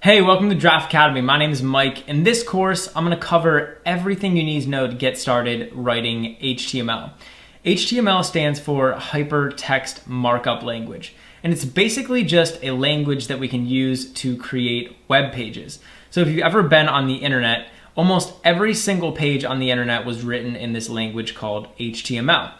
Hey, welcome to Draft Academy. My name is Mike. In this course, I'm going to cover everything you need to know to get started writing HTML. HTML stands for Hypertext Markup Language, and it's basically just a language that we can use to create web pages. So if you've ever been on the internet, almost every single page on the internet was written in this language called HTML.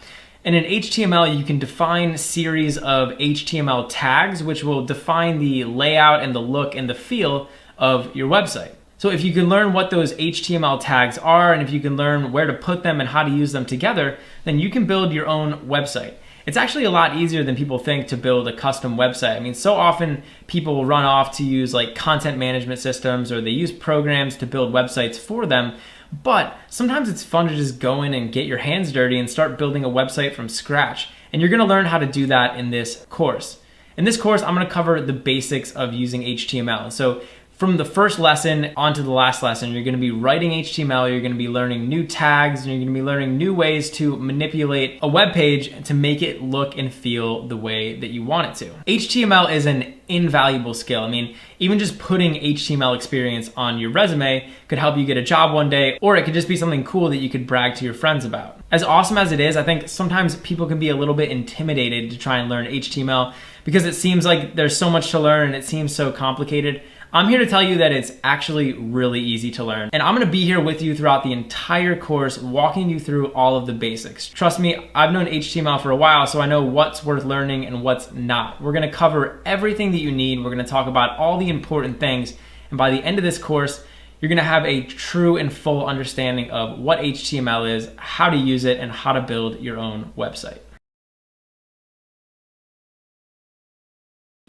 And in HTML, you can define a series of HTML tags, which will define the layout and the look and the feel of your website. So if you can learn what those HTML tags are, and if you can learn where to put them and how to use them together, then you can build your own website. It's actually a lot easier than people think to build a custom website. I mean, so often people will run off to use like content management systems, or they use programs to build websites for them. But sometimes it's fun to just go in and get your hands dirty and start building a website from scratch. And you're gonna learn how to do that in this course. In this course, I'm gonna cover the basics of using HTML. So from the first lesson onto the last lesson, you're gonna be writing HTML, you're gonna be learning new tags, and you're gonna be learning new ways to manipulate a web page to make it look and feel the way that you want it to. HTML is an invaluable skill. I mean, even just putting HTML experience on your resume could help you get a job one day, or it could just be something cool that you could brag to your friends about. As awesome as it is, I think sometimes people can be a little bit intimidated to try and learn HTML because it seems like there's so much to learn and it seems so complicated. I'm here to tell you that it's actually really easy to learn. And I'm gonna be here with you throughout the entire course, walking you through all of the basics. Trust me, I've known HTML for a while, so I know what's worth learning and what's not. We're gonna cover everything that you need. We're gonna talk about all the important things. And by the end of this course, you're gonna have a true and full understanding of what HTML is, how to use it, and how to build your own website.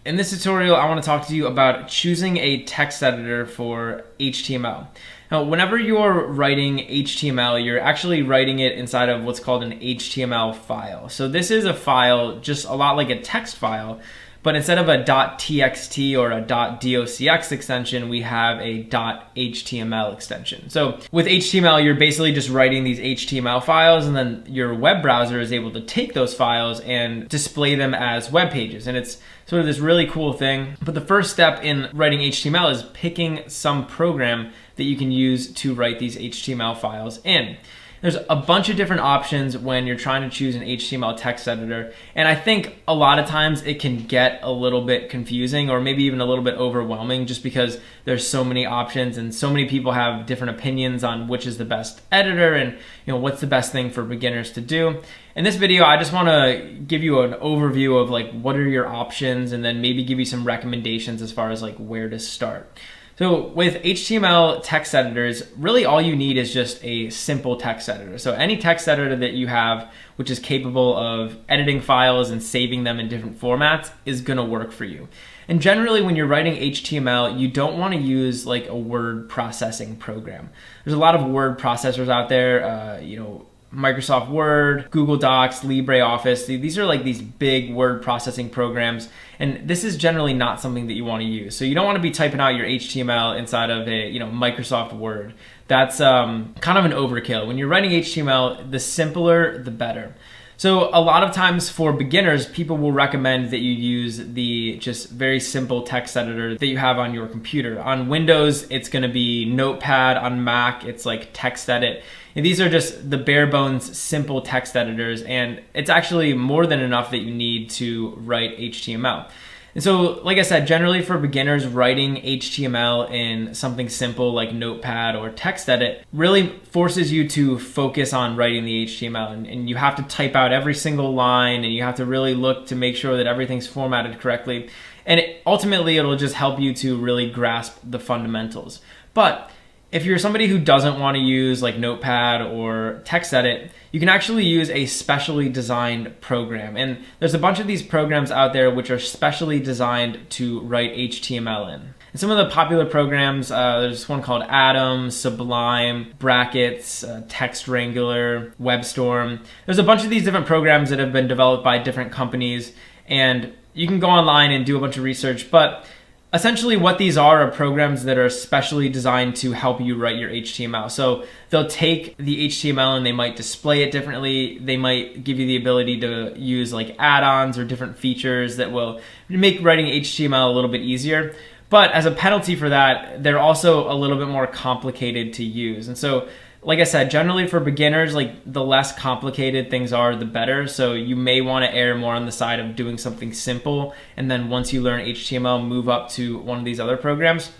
In this tutorial, I want to talk to you about choosing a text editor for HTML. Now, whenever you're writing HTML, you're actually writing it inside of what's called an HTML file. So this is a file just a lot like a text file, but instead of a .txt or a .docx extension, we have a .html extension. So with HTML, you're basically just writing these HTML files, and then your web browser is able to take those files and display them as web pages. And it's sort of this really cool thing. But the first step in writing HTML is picking some program that you can use to write these HTML files in. There's a bunch of different options when you're trying to choose an HTML text editor, and I think a lot of times it can get a little bit confusing, or maybe even a little bit overwhelming, just because there's so many options and so many people have different opinions on which is the best editor and what's the best thing for beginners to do. In this video, I just want to give you an overview of like what are your options, and then maybe give you some recommendations as far as like where to start. So with HTML text editors, really all you need is just a simple text editor. So any text editor that you have which is capable of editing files and saving them in different formats is gonna work for you. And generally when you're writing HTML, you don't wanna use like a word processing program. There's a lot of word processors out there, Microsoft Word, Google Docs, LibreOffice. These are like these big word processing programs, and this is generally not something that you want to use. So you don't want to be typing out your HTML inside of a Microsoft Word. That's kind of an overkill. When you're writing HTML, the simpler, the better. So a lot of times for beginners, people will recommend that you use the just very simple text editor that you have on your computer. On Windows, it's going to be Notepad. On Mac, it's like TextEdit. And these are just the bare bones simple text editors, and it's actually more than enough that you need to write HTML. And so, like I said, generally for beginners, writing HTML in something simple like Notepad or TextEdit really forces you to focus on writing the HTML, and you have to type out every single line, and you have to really look to make sure that everything's formatted correctly. And ultimately, it'll just help you to really grasp the fundamentals. But if you're somebody who doesn't want to use like Notepad or TextEdit, you can actually use a specially designed program. And there's a bunch of these programs out there which are specially designed to write HTML in. And some of the popular programs, there's one called Atom, Sublime, Brackets, Text Wrangler, WebStorm. There's a bunch of these different programs that have been developed by different companies, and you can go online and do a bunch of research, but essentially what these are programs that are specially designed to help you write your HTML. So they'll take the HTML and they might display it differently. They might give you the ability to use like add-ons or different features that will make writing HTML a little bit easier. But as a penalty for that, they're also a little bit more complicated to use. And so, like I said, generally for beginners, like the less complicated things are, the better. So you may want to err more on the side of doing something simple. And then once you learn HTML, move up to one of these other programs.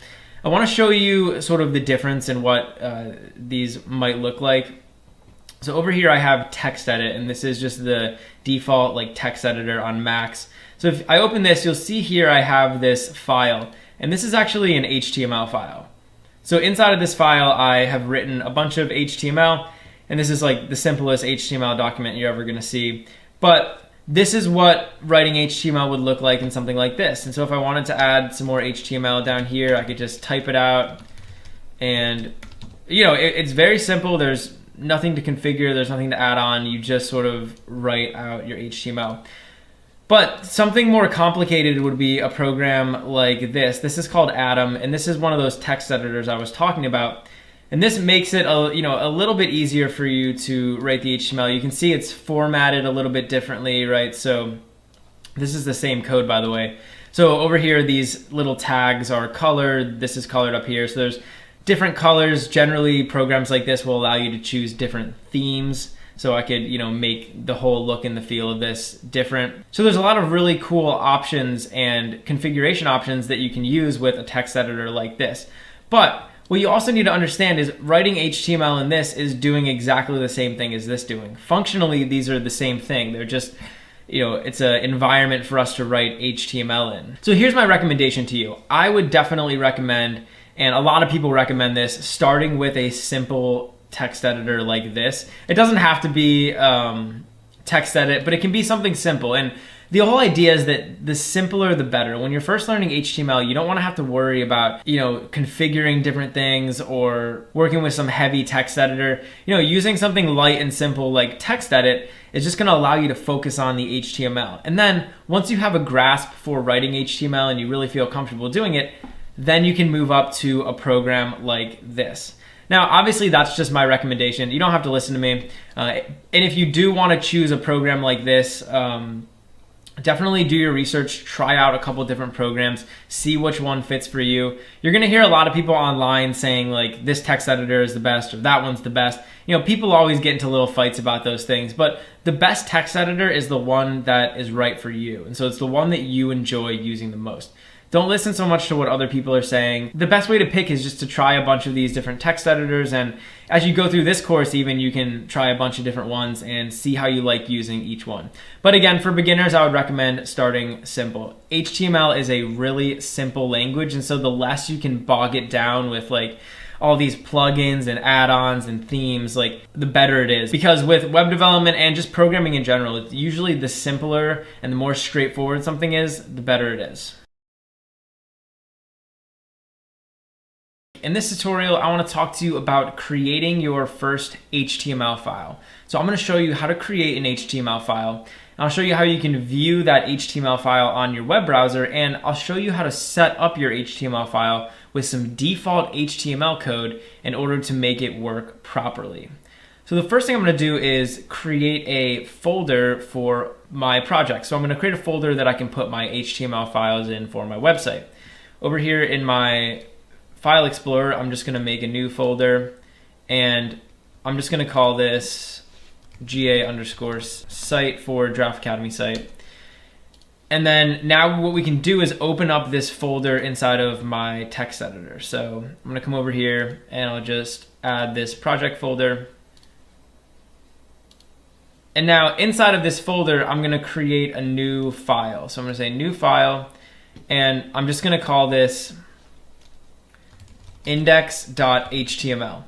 I want to show you sort of the difference in what these might look like. So over here I have TextEdit, and this is just the default like text editor on Macs. So if I open this, you'll see here I have this file, and this is actually an HTML file. So inside of this file, I have written a bunch of HTML, and this is like the simplest HTML document you're ever going to see. But this is what writing HTML would look like in something like this. And so if I wanted to add some more HTML down here, I could just type it out, and it's very simple. There's nothing to configure, there's nothing to add on. You just sort of write out your HTML. But something more complicated would be a program like this. This is called Atom, and this is one of those text editors I was talking about. And this makes it a little bit easier for you to write the HTML. You can see it's formatted a little bit differently, right? So this is the same code, by the way. So over here, these little tags are colored. This is colored up here. So there's different colors. Generally, programs like this will allow you to choose different themes. So I could, make the whole look and the feel of this different. So there's a lot of really cool options and configuration options that you can use with a text editor like this. But what you also need to understand is writing HTML in this is doing exactly the same thing as this doing. Functionally, these are the same thing. They're just, it's an environment for us to write HTML in. So here's my recommendation to you. I would definitely recommend, and a lot of people recommend this, starting with a simple text editor like this. It doesn't have to be TextEdit, but it can be something simple. And the whole idea is that the simpler the better. When you're first learning HTML, you don't want to have to worry about configuring different things or working with some heavy text editor. Using something light and simple like TextEdit is just going to allow you to focus on the HTML. And then once you have a grasp for writing HTML and you really feel comfortable doing it, then you can move up to a program like this. Now, obviously, that's just my recommendation. You don't have to listen to me. And if you do want to choose a program like this, definitely do your research, try out a couple different programs, see which one fits for you. You're going to hear a lot of people online saying like this text editor is the best or that one's the best. People always get into little fights about those things, but the best text editor is the one that is right for you. And so it's the one that you enjoy using the most. Don't listen so much to what other people are saying. The best way to pick is just to try a bunch of these different text editors, and as you go through this course even, you can try a bunch of different ones and see how you like using each one. But again, for beginners, I would recommend starting simple. HTML is a really simple language, and so the less you can bog it down with like all these plugins and add-ons and themes, like the better it is. Because with web development and just programming in general, it's usually the simpler and the more straightforward something is, the better it is. In this tutorial, I want to talk to you about creating your first HTML file. So I'm going to show you how to create an HTML file. And I'll show you how you can view that HTML file on your web browser, and I'll show you how to set up your HTML file with some default HTML code in order to make it work properly. So the first thing I'm going to do is create a folder for my project. So I'm going to create a folder that I can put my HTML files in for my website. Over here in my File Explorer, I'm just going to make a new folder, and I'm just going to call this GA_site for Draft Academy site. And then now what we can do is open up this folder inside of my text editor. So I'm going to come over here and I'll just add this project folder. And now inside of this folder, I'm going to create a new file. So I'm going to say new file, and I'm just going to call this index.html.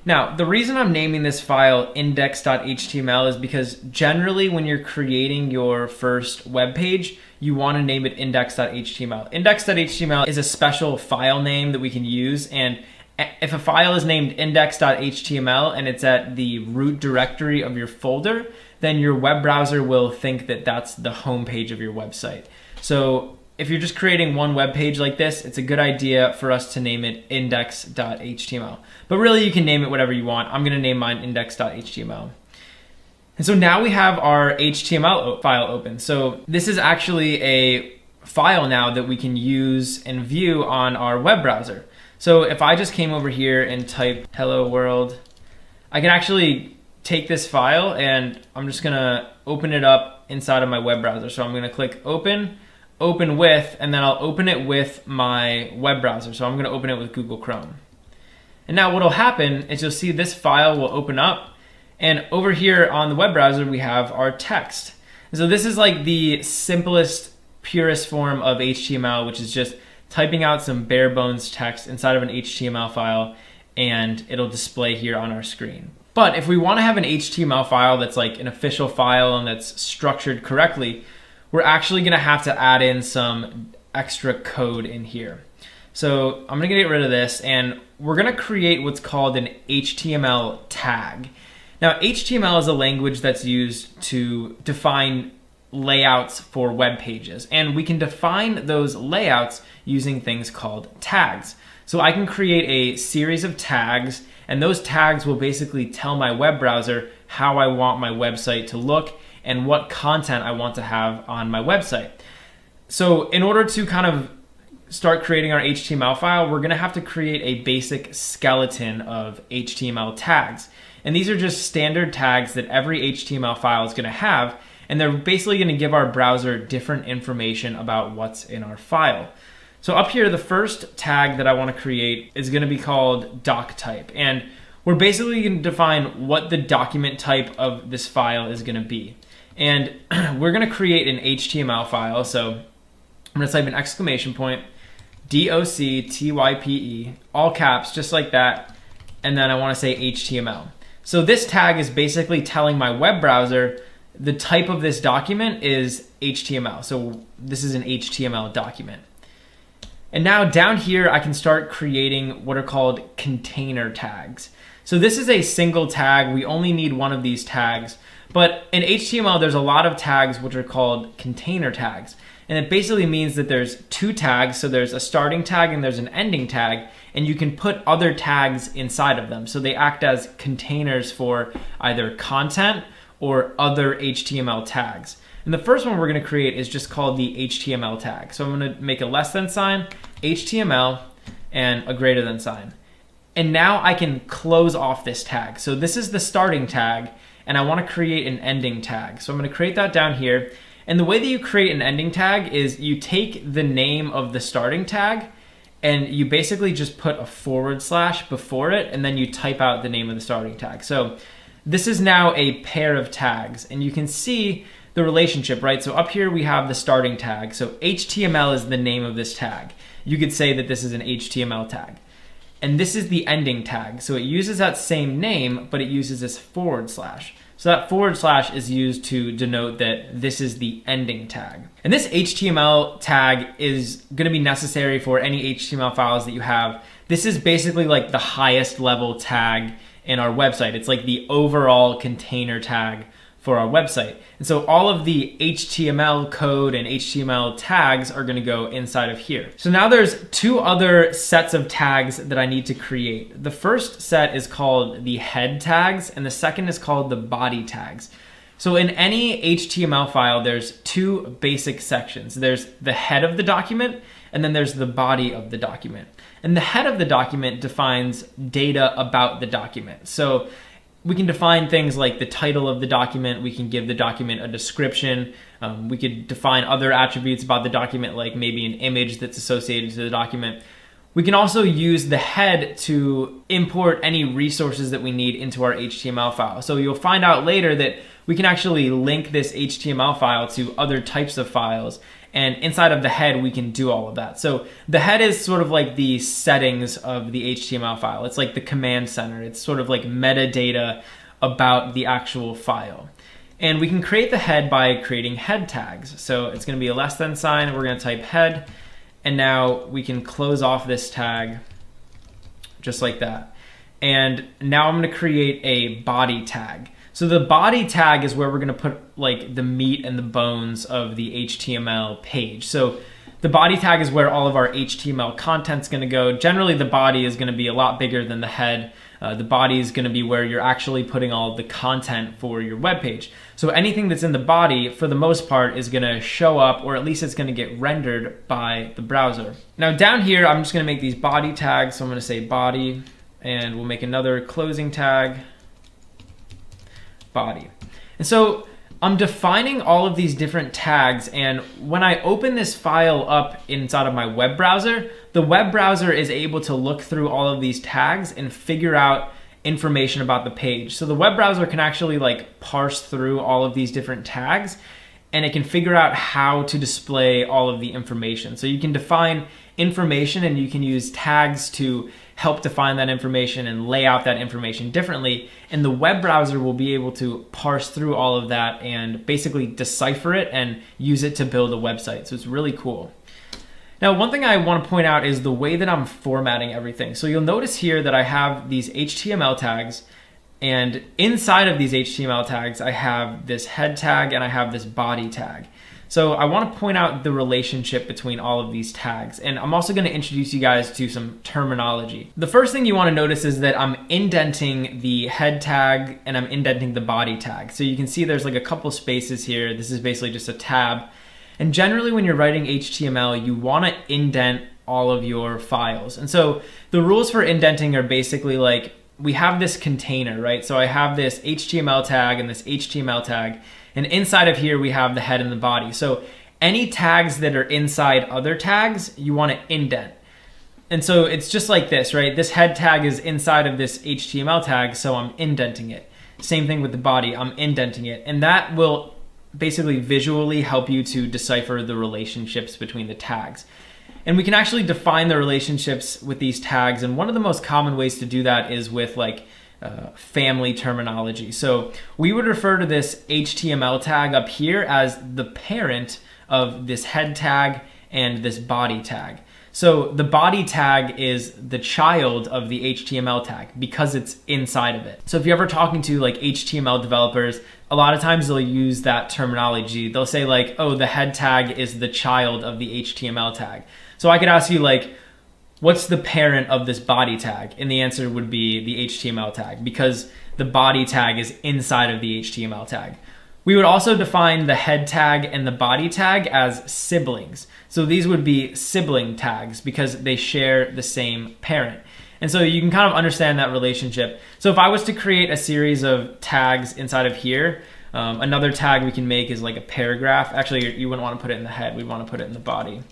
Now, the reason I'm naming this file index.html is because generally when you're creating your first web page, you want to name it index.html. Index.html is a special file name that we can use, and if a file is named index.html and it's at the root directory of your folder, then your web browser will think that that's the home page of your website. So if you're just creating one web page like this, it's a good idea for us to name it index.html. But really, you can name it whatever you want. I'm going to name mine index.html. And so now we have our HTML file open. So this is actually a file now that we can use and view on our web browser. So if I just came over here and type hello world, I can actually take this file and I'm just gonna open it up inside of my web browser. So I'm gonna click open, open with, and then I'll open it with my web browser. So I'm gonna open it with Google Chrome. And now what'll happen is you'll see this file will open up, and over here on the web browser we have our text. And so this is like the simplest, purest form of HTML, which is just typing out some bare bones text inside of an HTML file, and it'll display here on our screen. But if we want to have an HTML file that's like an official file and that's structured correctly, we're actually going to have to add in some extra code in here. So I'm going to get rid of this, and we're going to create what's called an HTML tag. Now, HTML is a language that's used to define layouts for web pages, and we can define those layouts using things called tags. So I can create a series of tags, and those tags will basically tell my web browser how I want my website to look and what content I want to have on my website. So in order to kind of start creating our HTML file, we're gonna have to create a basic skeleton of HTML tags. And these are just standard tags that every HTML file is gonna have, and they're basically gonna give our browser different information about what's in our file. So up here, the first tag that I wanna create is gonna be called doc type. And we're basically gonna define what the document type of this file is gonna be. And we're gonna create an HTML file. So I'm gonna type an exclamation point, DOCTYPE, all caps, just like that. And then I wanna say HTML. So this tag is basically telling my web browser the type of this document is HTML. So this is an HTML document. And now down here, I can start creating what are called container tags. So this is a single tag. We only need one of these tags. But in HTML, there's a lot of tags which are called container tags. And it basically means that there's two tags. So there's a starting tag and there's an ending tag. And you can put other tags inside of them. So they act as containers for either content or other HTML tags. And the first one we're going to create is just called the HTML tag. So I'm going to make a less than sign, HTML, and a greater than sign. And now I can close off this tag. So this is the starting tag, and I want to create an ending tag. So I'm going to create that down here. And the way that you create an ending tag is you take the name of the starting tag, and you basically just put a / before it, and then you type out the name of the starting tag. So this is now a pair of tags, and you can see the relationship, right? So up here we have the starting tag. So HTML is the name of this tag. You could say that this is an HTML tag. And this is the ending tag. So it uses that same name, but it uses this /. So that / is used to denote that this is the ending tag. And this HTML tag is gonna be necessary for any HTML files that you have. This is basically like the highest level tag in our website. It's like the overall container tag for our website. And so all of the HTML code and HTML tags are gonna go inside of here. So now there's two other sets of tags that I need to create. The first set is called the head tags, and the second is called the body tags. So in any HTML file, there's two basic sections. There's the head of the document, and then there's the body of the document. And the head of the document defines data about the document. So we can define things like the title of the document. We can give the document a description. We could define other attributes about the document, like maybe an image that's associated to the document. We can also use the head to import any resources that we need into our HTML file. So you'll find out later that we can actually link this HTML file to other types of files. And inside of the head, we can do all of that. So the head is sort of like the settings of the HTML file. It's like the command center. It's sort of like metadata about the actual file. And we can create the head by creating head tags. So it's going to be a less than sign. We're going to type head. And now we can close off this tag just like that. And now I'm going to create a body tag. So the body tag is where we're going to put like the meat and the bones of the HTML page. So The body tag is where all of our HTML content's going to go. Generally, the body is going to be a lot bigger than the head. The body is going to be where you're actually putting all of the content for your web page. So anything that's in the body, for the most part, is going to show up, or at least it's going to get rendered by the browser. Now down here, I'm just going to make these body tags. So I'm going to say body, and we'll make another closing tag, body. And so I'm defining all of these different tags, and when I open this file up inside of my web browser, the web browser is able to look through all of these tags and figure out information about the page. So the web browser can actually like parse through all of these different tags, and it can figure out how to display all of the information. So you can define information, and you can use tags to help define that information and lay out that information differently. And the web browser will be able to parse through all of that and basically decipher it and use it to build a website. So it's really cool. Now, one thing I want to point out is the way that I'm formatting everything. So you'll notice here that I have these HTML tags, and inside of these HTML tags, I have this head tag and I have this body tag. So I want to point out the relationship between all of these tags, and I'm also going to introduce you guys to some terminology. The first thing you want to notice is that I'm indenting the head tag and I'm indenting the body tag. So you can see there's like a couple spaces here. This is basically just a tab. And generally when you're writing HTML, you want to indent all of your files. And so the rules for indenting are basically like, we have this container, right? So I have this HTML tag and this HTML tag. And inside of here, we have the head and the body. So any tags that are inside other tags, you want to indent. And so it's just like this, right? This head tag is inside of this HTML tag, so I'm indenting it. Same thing with the body, I'm indenting it. And that will basically visually help you to decipher the relationships between the tags. And we can actually define the relationships with these tags. And one of the most common ways to do that is with like family terminology. So we would refer to this HTML tag up here as the parent of this head tag and this body tag. So the body tag is the child of the HTML tag because it's inside of it. So if you're ever talking to like HTML developers, a lot of times they'll use that terminology. They'll say like, oh, the head tag is the child of the HTML tag. So I could ask you like, what's the parent of this body tag? And the answer would be the HTML tag, because the body tag is inside of the HTML tag. We would also define the head tag and the body tag as siblings. So these would be sibling tags because they share the same parent. And so you can kind of understand that relationship. So if I was to create a series of tags inside of here, another tag we can make is like a paragraph. Actually, you wouldn't want to put it in the head. We'd want to put it in the body.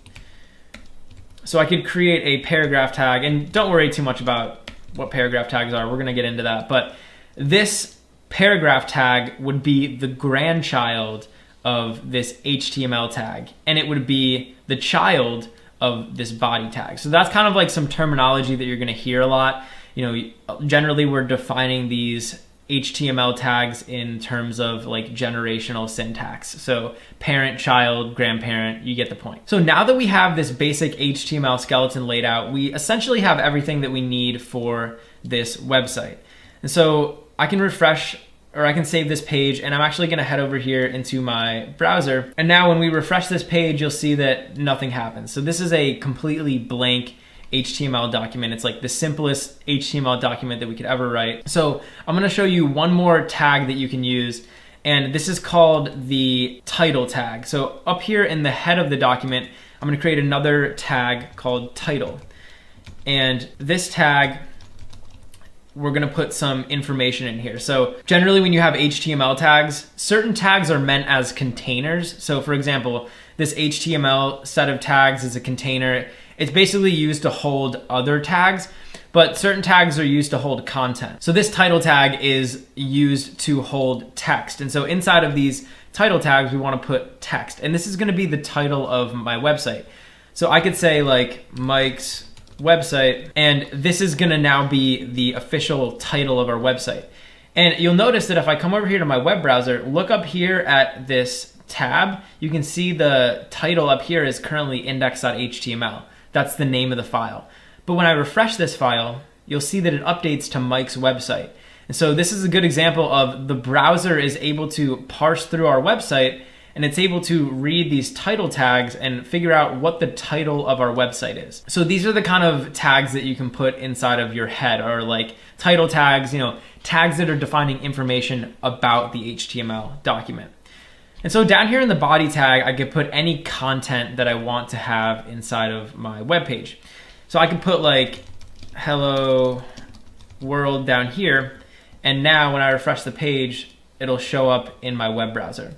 So I could create a paragraph tag, and don't worry too much about what paragraph tags are. We're going to get into that. But this paragraph tag would be the grandchild of this HTML tag, and it would be the child of this body tag. So that's kind of like some terminology that you're going to hear a lot. You know, generally we're defining these HTML tags in terms of like generational syntax. So parent, child, grandparent, you get the point. So now that we have this basic HTML skeleton laid out, we essentially have everything that we need for this website. And so I can refresh, or I can save this page, and I'm actually gonna head over here into my browser. And now when we refresh this page, you'll see that nothing happens. So this is a completely blank HTML document. It's like the simplest HTML document that we could ever write. So I'm gonna show you one more tag that you can use, and this is called the title tag. So up here in the head of the document, I'm gonna create another tag called title. And this tag, we're gonna put some information in here. So generally when you have HTML tags, certain tags are meant as containers. So for example, this HTML set of tags is a container. It's basically used to hold other tags, but certain tags are used to hold content. So this title tag is used to hold text. And so inside of these title tags, we wanna put text. And this is gonna be the title of my website. So I could say like Mike's website, and this is gonna now be the official title of our website. And you'll notice that if I come over here to my web browser, look up here at this tab, you can see the title up here is currently index.html. That's the name of the file. But when I refresh this file, you'll see that it updates to Mike's website. And so this is a good example of the browser is able to parse through our website and it's able to read these title tags and figure out what the title of our website is. So these are the kind of tags that you can put inside of your head, or like title tags, tags that are defining information about the HTML document. And so down here in the body tag, I could put any content that I want to have inside of my web page. So I could put like hello world down here, and now when I refresh the page, it'll show up in my web browser.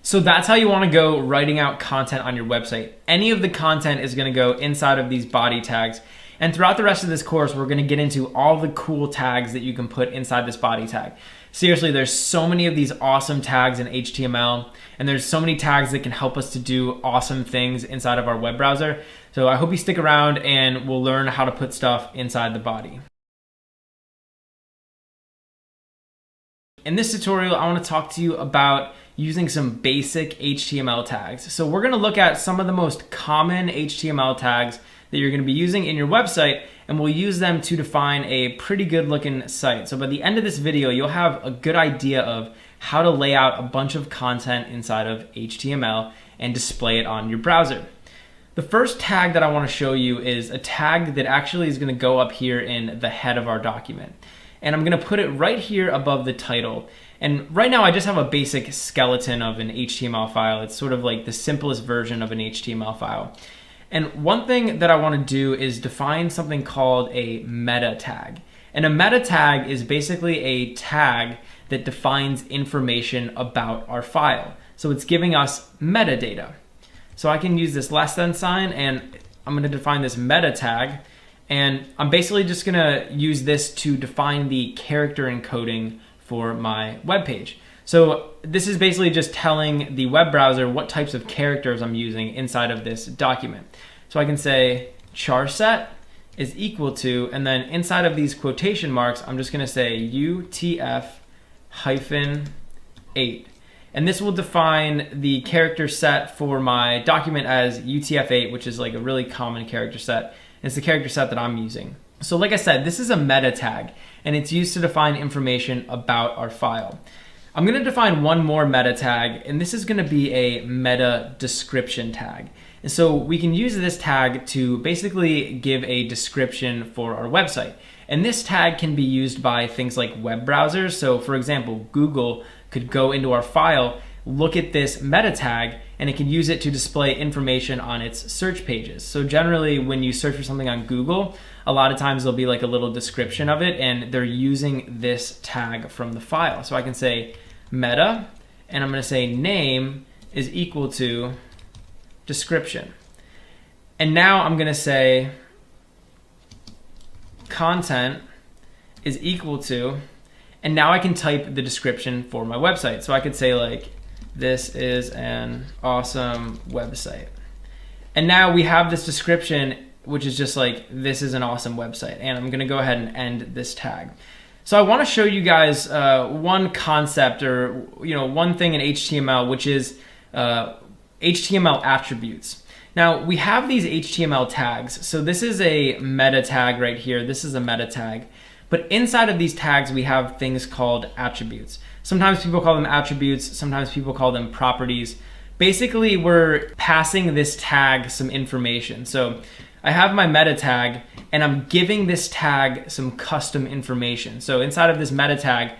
So that's how you want to go writing out content on your website. Any of the content is going to go inside of these body tags. And throughout the rest of this course, we're going to get into all the cool tags that you can put inside this body tag. Seriously, there's so many of these awesome tags in HTML, and there's so many tags that can help us to do awesome things inside of our web browser. So I hope you stick around and we'll learn how to put stuff inside the body. In this tutorial, I want to talk to you about using some basic HTML tags. So we're going to look at some of the most common HTML tags that you're going to be using in your website, and we'll use them to define a pretty good looking site. So by the end of this video, you'll have a good idea of how to lay out a bunch of content inside of HTML and display it on your browser. The first tag that I want to show you is a tag that actually is going to go up here in the head of our document. And I'm going to put it right here above the title. And right now I just have a basic skeleton of an HTML file. It's sort of like the simplest version of an HTML file. And one thing that I want to do is define something called a meta tag. And a meta tag is basically a tag that defines information about our file. So it's giving us metadata. So I can use this less than sign, and I'm going to define this meta tag. And I'm basically just going to use this to define the character encoding for my web page. So this is basically just telling the web browser what types of characters I'm using inside of this document. So I can say char set is equal to, and then inside of these quotation marks, I'm just going to say UTF-8. And this will define the character set for my document as UTF-8, which is like a really common character set. It's the character set that I'm using. So like I said, this is a meta tag, and it's used to define information about our file. I'm going to define one more meta tag, and this is going to be a meta description tag. And so we can use this tag to basically give a description for our website. And this tag can be used by things like web browsers. So for example, Google could go into our file, look at this meta tag, and it can use it to display information on its search pages. So generally when you search for something on Google, a lot of times there'll be like a little description of it, and they're using this tag from the file. So I can say meta, and I'm going to say name is equal to description. And now I'm going to say content is equal to, and now I can type the description for my website. So I could say like, this is an awesome website. And now we have this description, which is just like, this is an awesome website. And I'm going to go ahead and end this tag. So I want to show you guys one concept, or one thing in HTML, which is HTML attributes. Now we have these HTML tags. So this is a meta tag right here. This is a meta tag. But inside of these tags, we have things called attributes. Sometimes people call them attributes, sometimes people call them properties. Basically, we're passing this tag some information. So I have my meta tag, and I'm giving this tag some custom information. So inside of this meta tag,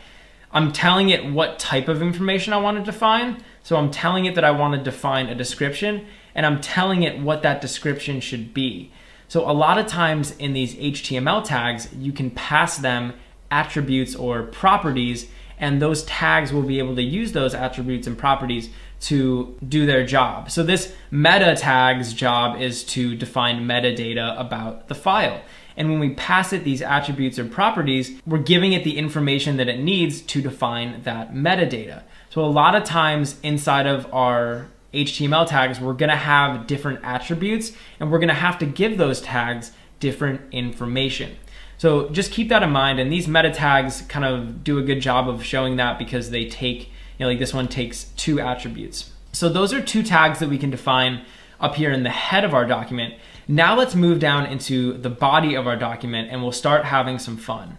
I'm telling it what type of information I want to define. So I'm telling it that I want to define a description, and I'm telling it what that description should be. So a lot of times in these HTML tags, you can pass them attributes or properties, and those tags will be able to use those attributes and properties to do their job. So this meta tag's job is to define metadata about the file. And when we pass it these attributes or properties, we're giving it the information that it needs to define that metadata. So a lot of times inside of our HTML tags, we're going to have different attributes, and we're going to have to give those tags different information. So just keep that in mind, and these meta tags kind of do a good job of showing that, because they take, like this one takes 2 attributes. So those are 2 tags that we can define up here in the head of our document. Now let's move down into the body of our document, and we'll start having some fun.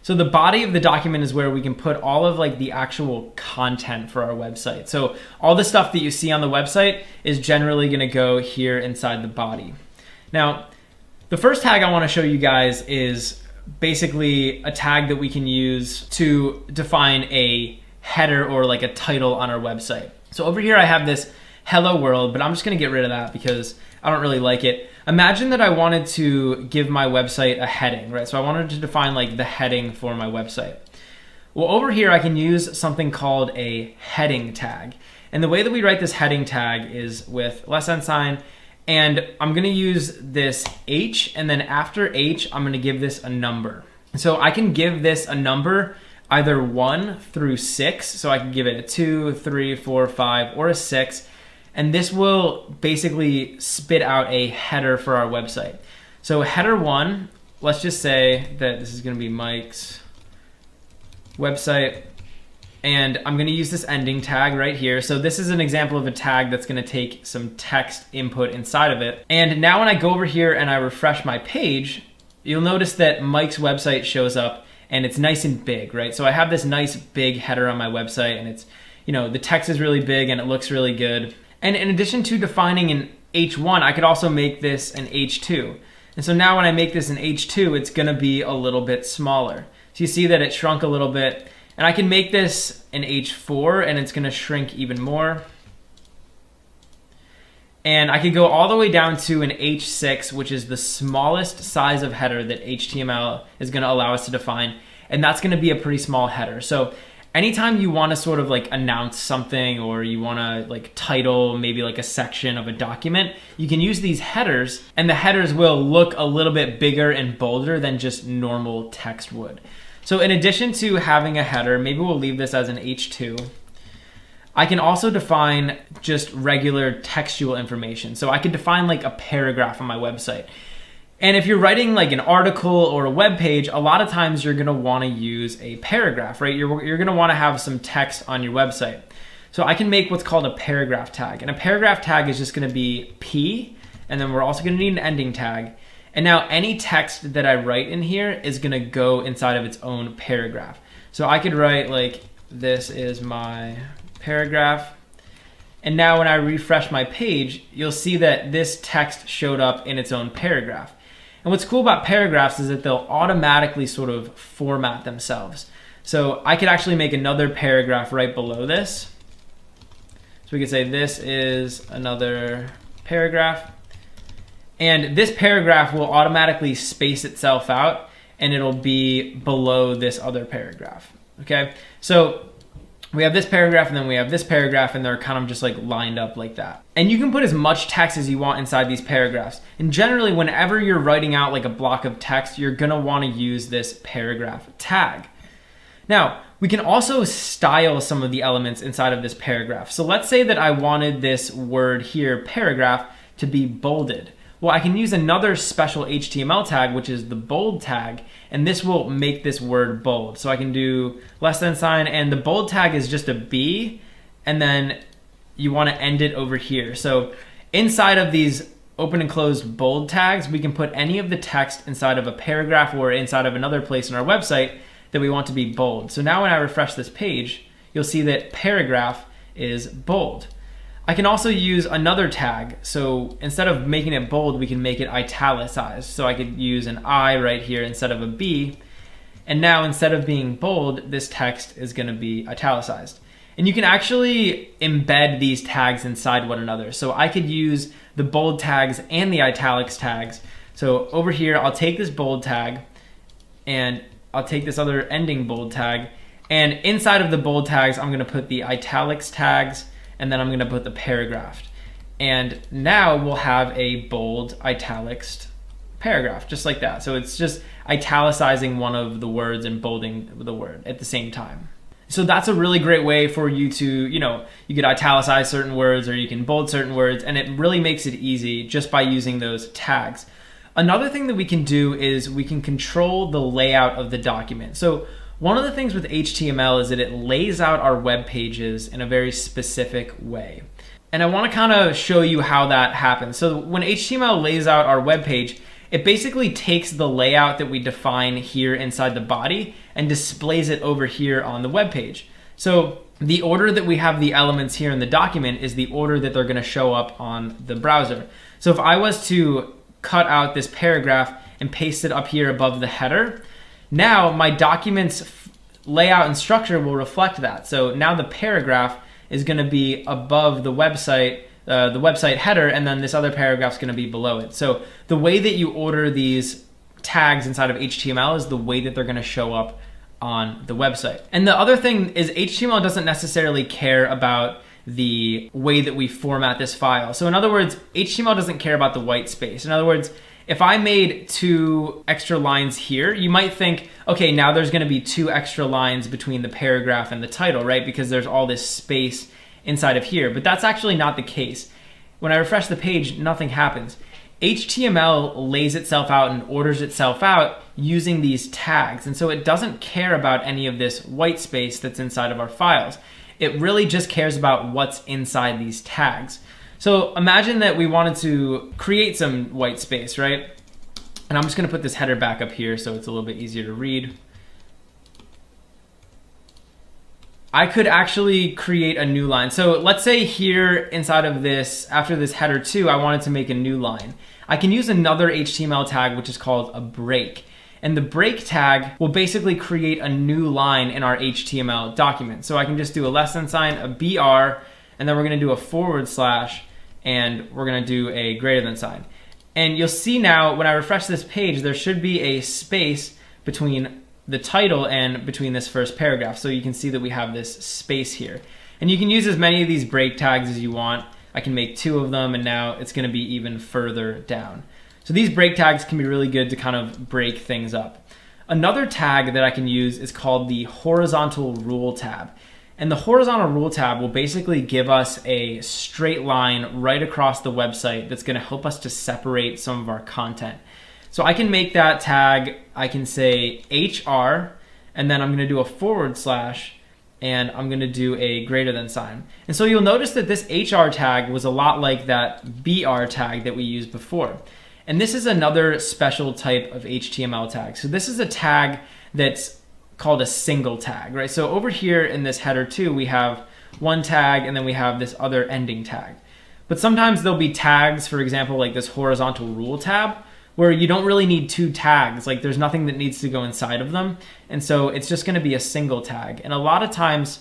So the body of the document is where we can put all of like the actual content for our website. So all the stuff that you see on the website is generally going to go here inside the body. Now, the first tag I want to show you guys is basically a tag that we can use to define a header or like a title on our website. So over here I have this hello world, but I'm just going to get rid of that because I don't really like it. Imagine that I wanted to give my website a heading, right? So I wanted to define like the heading for my website. Well, over here I can use something called a heading tag. And the way that we write this heading tag is with $sign, and I'm gonna use this H, and then after H, I'm gonna give this a number. So I can give this a number either 1 through 6. So I can give it a 2, 3, 4, 5, or a 6. And this will basically spit out a header for our website. So header 1, let's just say that this is gonna be Mike's website, and I'm gonna use this ending tag right here. So this is an example of a tag that's gonna take some text input inside of it. And now when I go over here and I refresh my page, you'll notice that Mike's website shows up and it's nice and big, right? So I have this nice big header on my website, and it's, you know, the text is really big and it looks really good. And in addition to defining an H1, I could also make this an H2. And so now when I make this an H2, it's gonna be a little bit smaller. So you see that it shrunk a little bit. And I can make this an H4 and it's gonna shrink even more. And I could go all the way down to an H6, which is the smallest size of header that HTML is gonna allow us to define. And that's gonna be a pretty small header. So anytime you want to sort of like announce something, or you want to like title maybe like a section of a document, you can use these headers, and the headers will look a little bit bigger and bolder than just normal text would. So in addition to having a header, maybe we'll leave this as an H2. I can also define just regular textual information. So I could define like a paragraph on my website. And if you're writing like an article or a web page, a lot of times you're gonna wanna use a paragraph, right? You're gonna wanna have some text on your website. So I can make what's called a paragraph tag. And a paragraph tag is just gonna be P, and then we're also gonna need an ending tag. And now any text that I write in here is gonna go inside of its own paragraph. So I could write like, this is my paragraph. And now when I refresh my page, you'll see that this text showed up in its own paragraph. And what's cool about paragraphs is that they'll automatically sort of format themselves. So I could actually make another paragraph right below this. So we could say this is another paragraph. And this paragraph will automatically space itself out, and it'll be below this other paragraph, okay? So we have this paragraph, and then we have this paragraph, and they're kind of just like lined up like that. And you can put as much text as you want inside these paragraphs. And generally, whenever you're writing out like a block of text, you're gonna wanna use this paragraph tag. Now, we can also style some of the elements inside of this paragraph. So let's say that I wanted this word here, paragraph, to be bolded. Well, I can use another special HTML tag, which is the bold tag, and this will make this word bold. So I can do $sign, and the bold tag is just a B, and then you want to end it over here. So inside of these open and closed bold tags, we can put any of the text inside of a paragraph or inside of another place on our website that we want to be bold. So now when I refresh this page, you'll see that paragraph is bold. I can also use another tag. So instead of making it bold, we can make it italicized. So I could use an I right here instead of a B. And now instead of being bold, this text is gonna be italicized. And you can actually embed these tags inside one another. So I could use the bold tags and the italics tags. So over here, I'll take this bold tag and I'll take this other ending bold tag. And inside of the bold tags, I'm gonna put the italics tags, and then I'm gonna put the paragraph. And now we'll have a bold italics paragraph, just like that. So it's just italicizing one of the words and bolding the word at the same time. So that's a really great way for you to, you could italicize certain words or you can bold certain words, and it really makes it easy just by using those tags. Another thing that we can do is we can control the layout of the document. So one of the things with HTML is that it lays out our web pages in a very specific way. And I want to kind of show you how that happens. So when HTML lays out our web page, it basically takes the layout that we define here inside the body and displays it over here on the web page. So the order that we have the elements here in the document is the order that they're going to show up on the browser. So if I was to cut out this paragraph and paste it up here above the header, now my document's layout and structure will reflect that. So now the paragraph is going to be above the website header, and then this other paragraph is going to be below it. So the way that you order these tags inside of HTML is the way that they're going to show up on the website. And the other thing is HTML doesn't necessarily care about the way that we format this file. So in other words, HTML doesn't care about the white space. In other words, if I made 2 extra lines here, you might think, okay, now there's going to be 2 extra lines between the paragraph and the title, right? Because there's all this space inside of here, but that's actually not the case. When I refresh the page, nothing happens. HTML lays itself out and orders itself out using these tags, and so it doesn't care about any of this white space that's inside of our files. It really just cares about what's inside these tags. So imagine that we wanted to create some white space, right? And I'm just going to put this header back up here so it's a little bit easier to read. I could actually create a new line. So let's say here inside of this, after this header 2, I wanted to make a new line. I can use another HTML tag, which is called a break. And the break tag will basically create a new line in our HTML document. So I can just do a lesson sign, a BR, and then we're going to do a / and we're going to do a greater than sign. And you'll see now when I refresh this page, there should be a space between the title and between this first paragraph. So you can see that we have this space here. And you can use as many of these break tags as you want. I can make 2 of them, and now it's going to be even further down. So these break tags can be really good to kind of break things up. Another tag that I can use is called the horizontal rule tab. And the horizontal rule tab will basically give us a straight line right across the website that's going to help us to separate some of our content. So I can make that tag, I can say HR, and then I'm going to do a / and I'm going to do a greater than sign. And so you'll notice that this HR tag was a lot like that BR tag that we used before. And this is another special type of HTML tag. So this is a tag that's called a single tag, right? So over here in this header 2, we have one tag and then we have this other ending tag. But sometimes there'll be tags, for example, like this horizontal rule tab, where you don't really need 2 tags. Like there's nothing that needs to go inside of them. And so it's just going to be a single tag. And a lot of times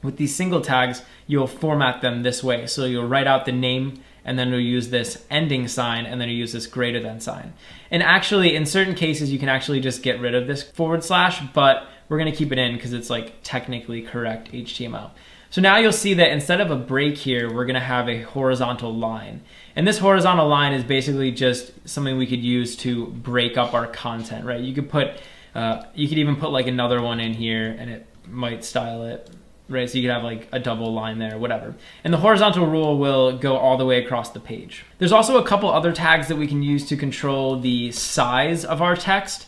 with these single tags, you'll format them this way. So you'll write out the name, and then you'll use this ending sign, and then you use this greater than sign. And actually, in certain cases, you can actually just get rid of this /, but we're going to keep it in because it's like technically correct HTML. So now you'll see that instead of a break here, we're going to have a horizontal line. And this horizontal line is basically just something we could use to break up our content, right? You could even put like another one in here, and it might style it, right? So you could have like a double line there, whatever. And the horizontal rule will go all the way across the page. There's also a couple other tags that we can use to control the size of our text.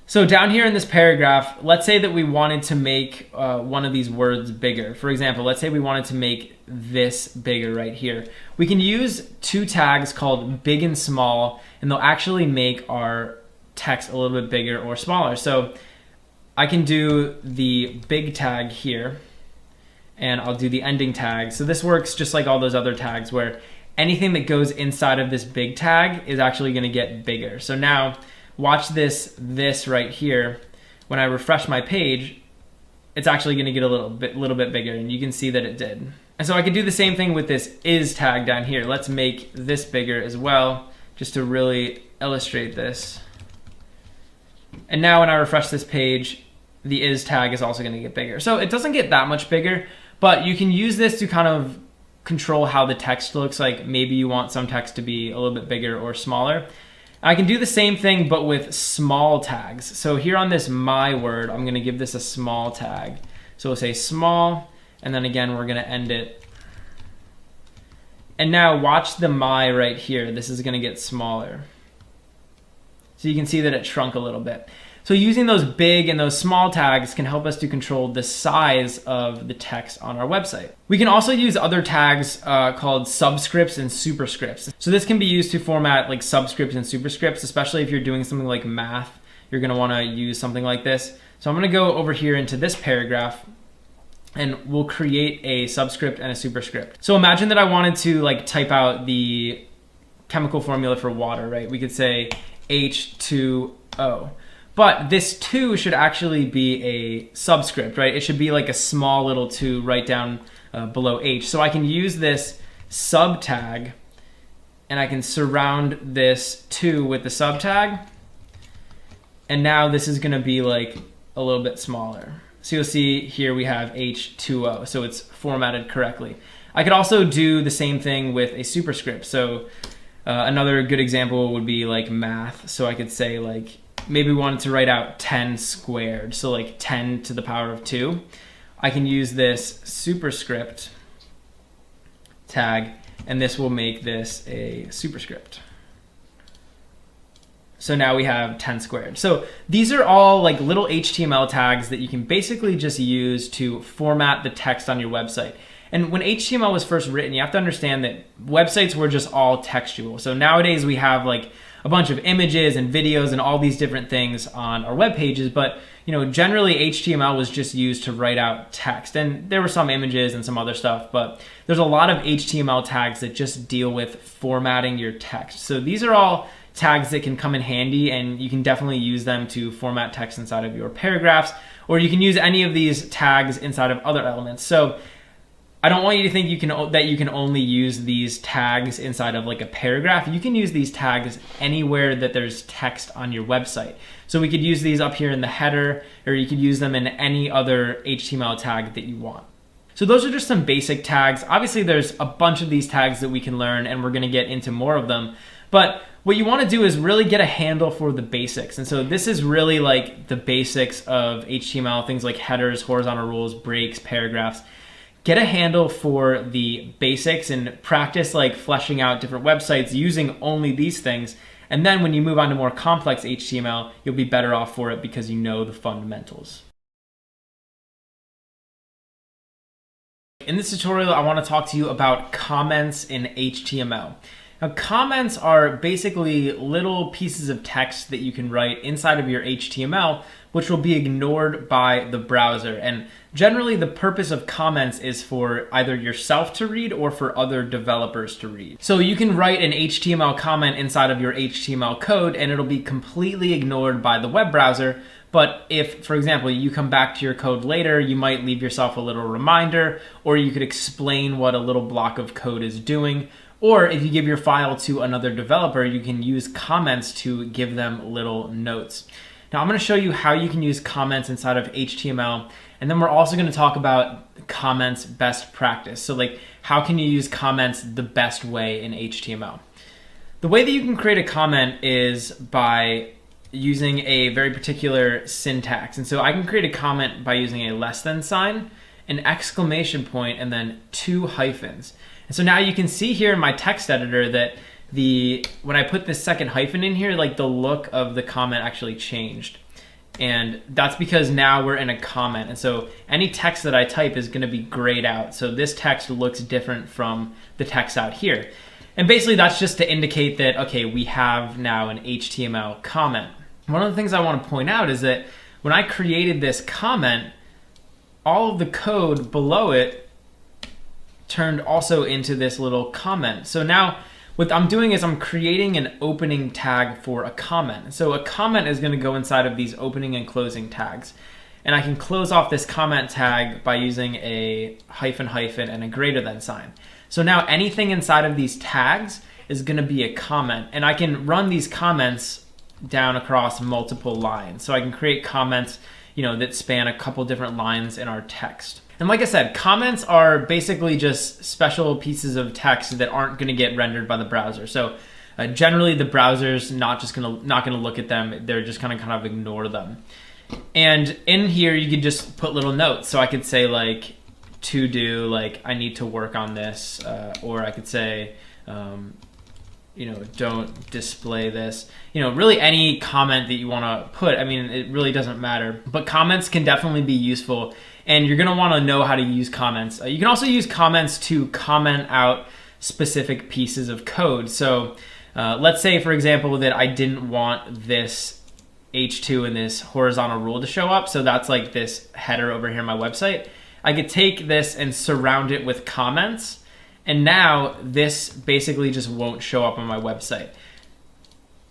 So down here in this paragraph, let's say that we wanted to make one of these words bigger. For example, let's say we wanted to make this bigger right here. We can use 2 tags called big and small, and they'll actually make our text a little bit bigger or smaller. So I can do the big tag here, and I'll do the ending tag. So this works just like all those other tags where anything that goes inside of this big tag is actually going to get bigger. So now watch this right here. When I refresh my page, it's actually going to get a little bit bigger, and you can see that it did. And so I could do the same thing with this is tag down here. Let's make this bigger as well, just to really illustrate this. And now when I refresh this page, the is tag is also going to get bigger. So it doesn't get that much bigger, but you can use this to kind of control how the text looks. Like maybe you want some text to be a little bit bigger or smaller. I can do the same thing, but with small tags. So here on this my word, I'm going to give this a small tag. So we'll say small, and then again, we're going to end it. And now watch the my right here. This is going to get smaller. So you can see that it shrunk a little bit. So using those big and those small tags can help us to control the size of the text on our website. We can also use other tags called subscripts and superscripts. So this can be used to format like subscripts and superscripts, especially if you're doing something like math. You're going to want to use something like this. So I'm going to go over here into this paragraph, and we'll create a subscript and a superscript. So imagine that I wanted to like type out the chemical formula for water, right? We could say H2O. But this 2 should actually be a subscript, right? It should be like a small little 2 right down below H. So I can use this sub tag, and I can surround this 2 with the sub tag. And now this is going to be like a little bit smaller. So you'll see here we have H2O, so it's formatted correctly. I could also do the same thing with a superscript. So another good example would be like math. So I could say like, maybe we wanted to write out 10 squared, so like 10 to the power of 2. I can use this superscript tag, and this will make this a superscript. So now we have 10 squared. So these are all like little HTML tags that you can basically just use to format the text on your website. And when HTML was first written, you have to understand that websites were just all textual. So nowadays we have like a bunch of images and videos and all these different things on our web pages, but generally HTML was just used to write out text. And there were some images and some other stuff, but there's a lot of HTML tags that just deal with formatting your text. So these are all tags that can come in handy, and you can definitely use them to format text inside of your paragraphs, or you can use any of these tags inside of other elements. So I don't want you to think that you can only use these tags inside of like a paragraph. You can use these tags anywhere that there's text on your website. So we could use these up here in the header, or you could use them in any other HTML tag that you want. So those are just some basic tags. Obviously there's a bunch of these tags that we can learn, and we're going to get into more of them. But what you want to do is really get a handle for the basics. And so this is really like the basics of HTML, things like headers, horizontal rules, breaks, paragraphs. Get a handle for the basics and practice like fleshing out different websites using only these things. And then when you move on to more complex HTML, you'll be better off for it because you know the fundamentals. In this tutorial, I want to talk to you about comments in HTML. Now, comments are basically little pieces of text that you can write inside of your HTML, which will be ignored by the browser. And generally, the purpose of comments is for either yourself to read or for other developers to read. So you can write an HTML comment inside of your HTML code, and it'll be completely ignored by the web browser. But if, for example, you come back to your code later, you might leave yourself a little reminder, or you could explain what a little block of code is doing. Or if you give your file to another developer, you can use comments to give them little notes. Now I'm going to show you how you can use comments inside of HTML, and then we're also going to talk about comments best practice. So like, how can you use comments the best way in HTML? The way that you can create a comment is by using a very particular syntax. And so I can create a comment by using a less than sign, an exclamation point, and then 2 hyphens. And so now you can see here in my text editor that when I put this second hyphen in here, like the look of the comment actually changed. And that's because now we're in a comment. And so any text that I type is going to be grayed out. So this text looks different from the text out here. And basically that's just to indicate that, okay, we have now an HTML comment. One of the things I want to point out is that when I created this comment, all of the code below it turned also into this little comment. So now what I'm doing is I'm creating an opening tag for a comment. So a comment is going to go inside of these opening and closing tags. And I can close off this comment tag by using a hyphen hyphen and a greater than sign. So now anything inside of these tags is going to be a comment. And I can run these comments down across multiple lines. So I can create comments that span a couple different lines in our text. And like I said, comments are basically just special pieces of text that aren't going to get rendered by the browser. So generally the browser's not going to look at them. They're just going to kind of ignore them. And in here you could just put little notes. So I could say like to do, like I need to work on this, or I could say don't display this. Really any comment that you want to put, I mean, it really doesn't matter. But comments can definitely be useful, and you're going to want to know how to use comments. You can also use comments to comment out specific pieces of code. So let's say, for example, that I didn't want this H2 and this horizontal rule to show up. So that's like this header over here on my website. I could take this and surround it with comments. And now this basically just won't show up on my website.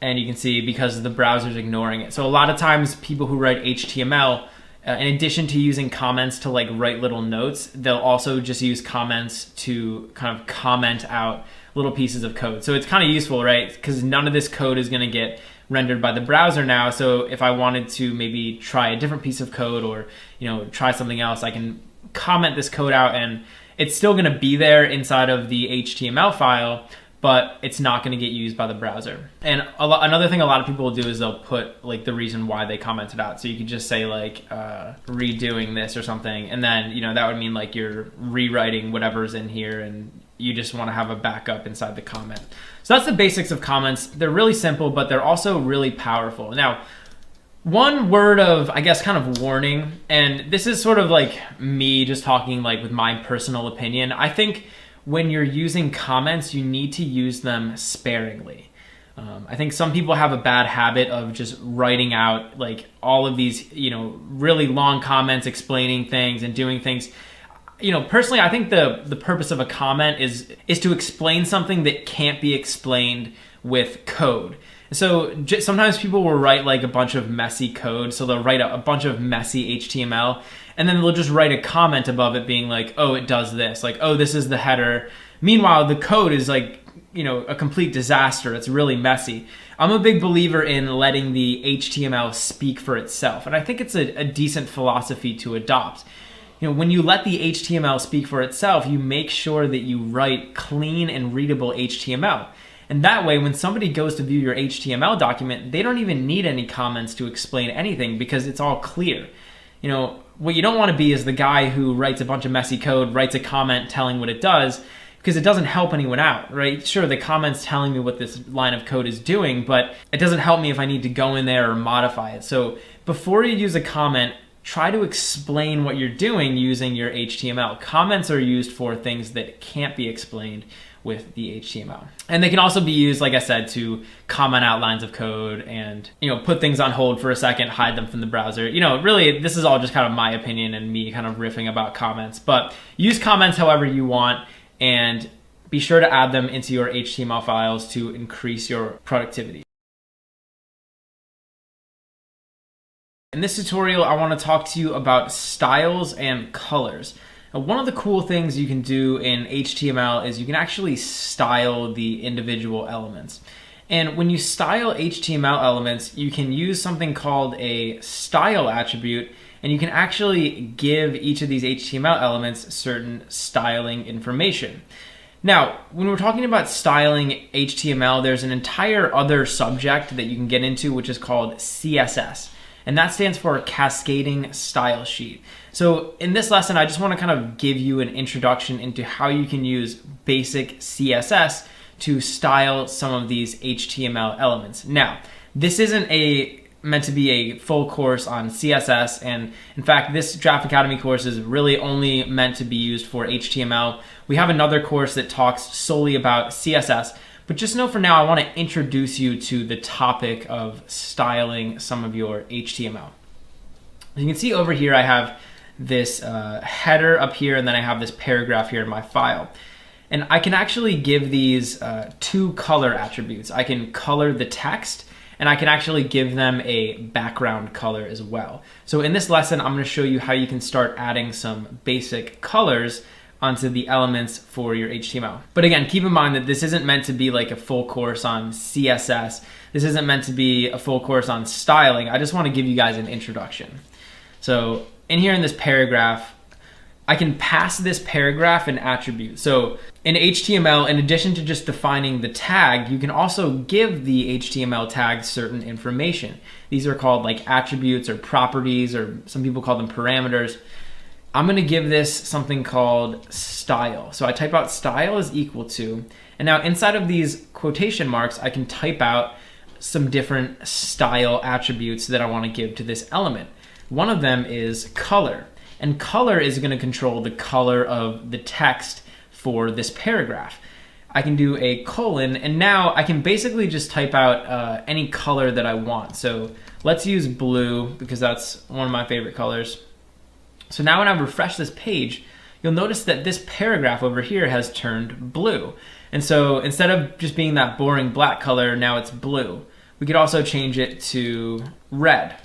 And you can see because the browser's ignoring it. So a lot of times people who write HTML, in addition to using comments to like write little notes, they'll also just use comments to kind of comment out little pieces of code. So it's kind of useful, right? Because none of this code is going to get rendered by the browser now. So if I wanted to maybe try a different piece of code or try something else, I can comment this code out, and it's still going to be there inside of the HTML file, but it's not going to get used by the browser. And another thing a lot of people will do is they'll put like the reason why they commented out. So you could just say like redoing this or something, and then that would mean like you're rewriting whatever's in here, and you just want to have a backup inside the comment. So that's the basics of comments. They're really simple, but they're also really powerful. Now, one word of, I guess, kind of warning, and this is sort of like me just talking like with my personal opinion. I think when you're using comments, you need to use them sparingly. I think some people have a bad habit of just writing out like all of these, really long comments explaining things and doing things. Personally, I think the purpose of a comment is to explain something that can't be explained with code. So sometimes people will write like a bunch of messy code. So they'll write a bunch of messy HTML, and then they'll just write a comment above it being like, oh, it does this. Like, oh, this is the header. Meanwhile, the code is like, a complete disaster. It's really messy. I'm a big believer in letting the HTML speak for itself. And I think it's a decent philosophy to adopt. When you let the HTML speak for itself, you make sure that you write clean and readable HTML. And that way, when somebody goes to view your HTML document, they don't even need any comments to explain anything because it's all clear. What you don't want to be is the guy who writes a bunch of messy code, writes a comment telling what it does, because it doesn't help anyone out, right? Sure, the comment's telling me what this line of code is doing, but it doesn't help me if I need to go in there or modify it. So before you use a comment, try to explain what you're doing using your HTML. Comments are used for things that can't be explained with the HTML. And they can also be used, like I said, to comment out lines of code and, put things on hold for a second, hide them from the browser. Really, this is all just kind of my opinion and me kind of riffing about comments. But use comments however you want, and be sure to add them into your HTML files to increase your productivity. In this tutorial, I want to talk to you about styles and colors. Now, one of the cool things you can do in HTML is you can actually style the individual elements. And when you style HTML elements, you can use something called a style attribute, and you can actually give each of these HTML elements certain styling information. Now, when we're talking about styling HTML, there's an entire other subject that you can get into, which is called CSS. And that stands for Cascading Style Sheet. So in this lesson, I just want to kind of give you an introduction into how you can use basic CSS to style some of these HTML elements. Now, this isn't meant to be a full course on CSS, and in fact, this Draft Academy course is really only meant to be used for HTML. We have another course that talks solely about CSS, but just know for now, I want to introduce you to the topic of styling some of your HTML. As you can see over here, I have this header up here, and then I have this paragraph here in my file. And I can actually give these two color attributes. I can color the text, and I can actually give them a background color as well. So in this lesson, I'm going to show you how you can start adding some basic colors onto the elements for your HTML. But again, keep in mind that this isn't meant to be like a full course on CSS. This isn't meant to be a full course on styling. I just want to give you guys an introduction. So in here in this paragraph, I can pass this paragraph an attribute. So in HTML, in addition to just defining the tag, you can also give the HTML tag certain information. These are called like attributes or properties, or some people call them parameters. I'm going to give this something called style. So I type out style is equal to, And now inside of these quotation marks, I can type out some different style attributes that I want to give to this element. One of them is color. And color is going to control the color of the text for this paragraph. I can do a colon, and now I can basically just type out any color that I want. So let's use blue because that's one of my favorite colors. So now when I refresh this page, you'll notice that this paragraph over here has turned blue. And so instead of just being that boring black color, now it's blue. We could also change it to red.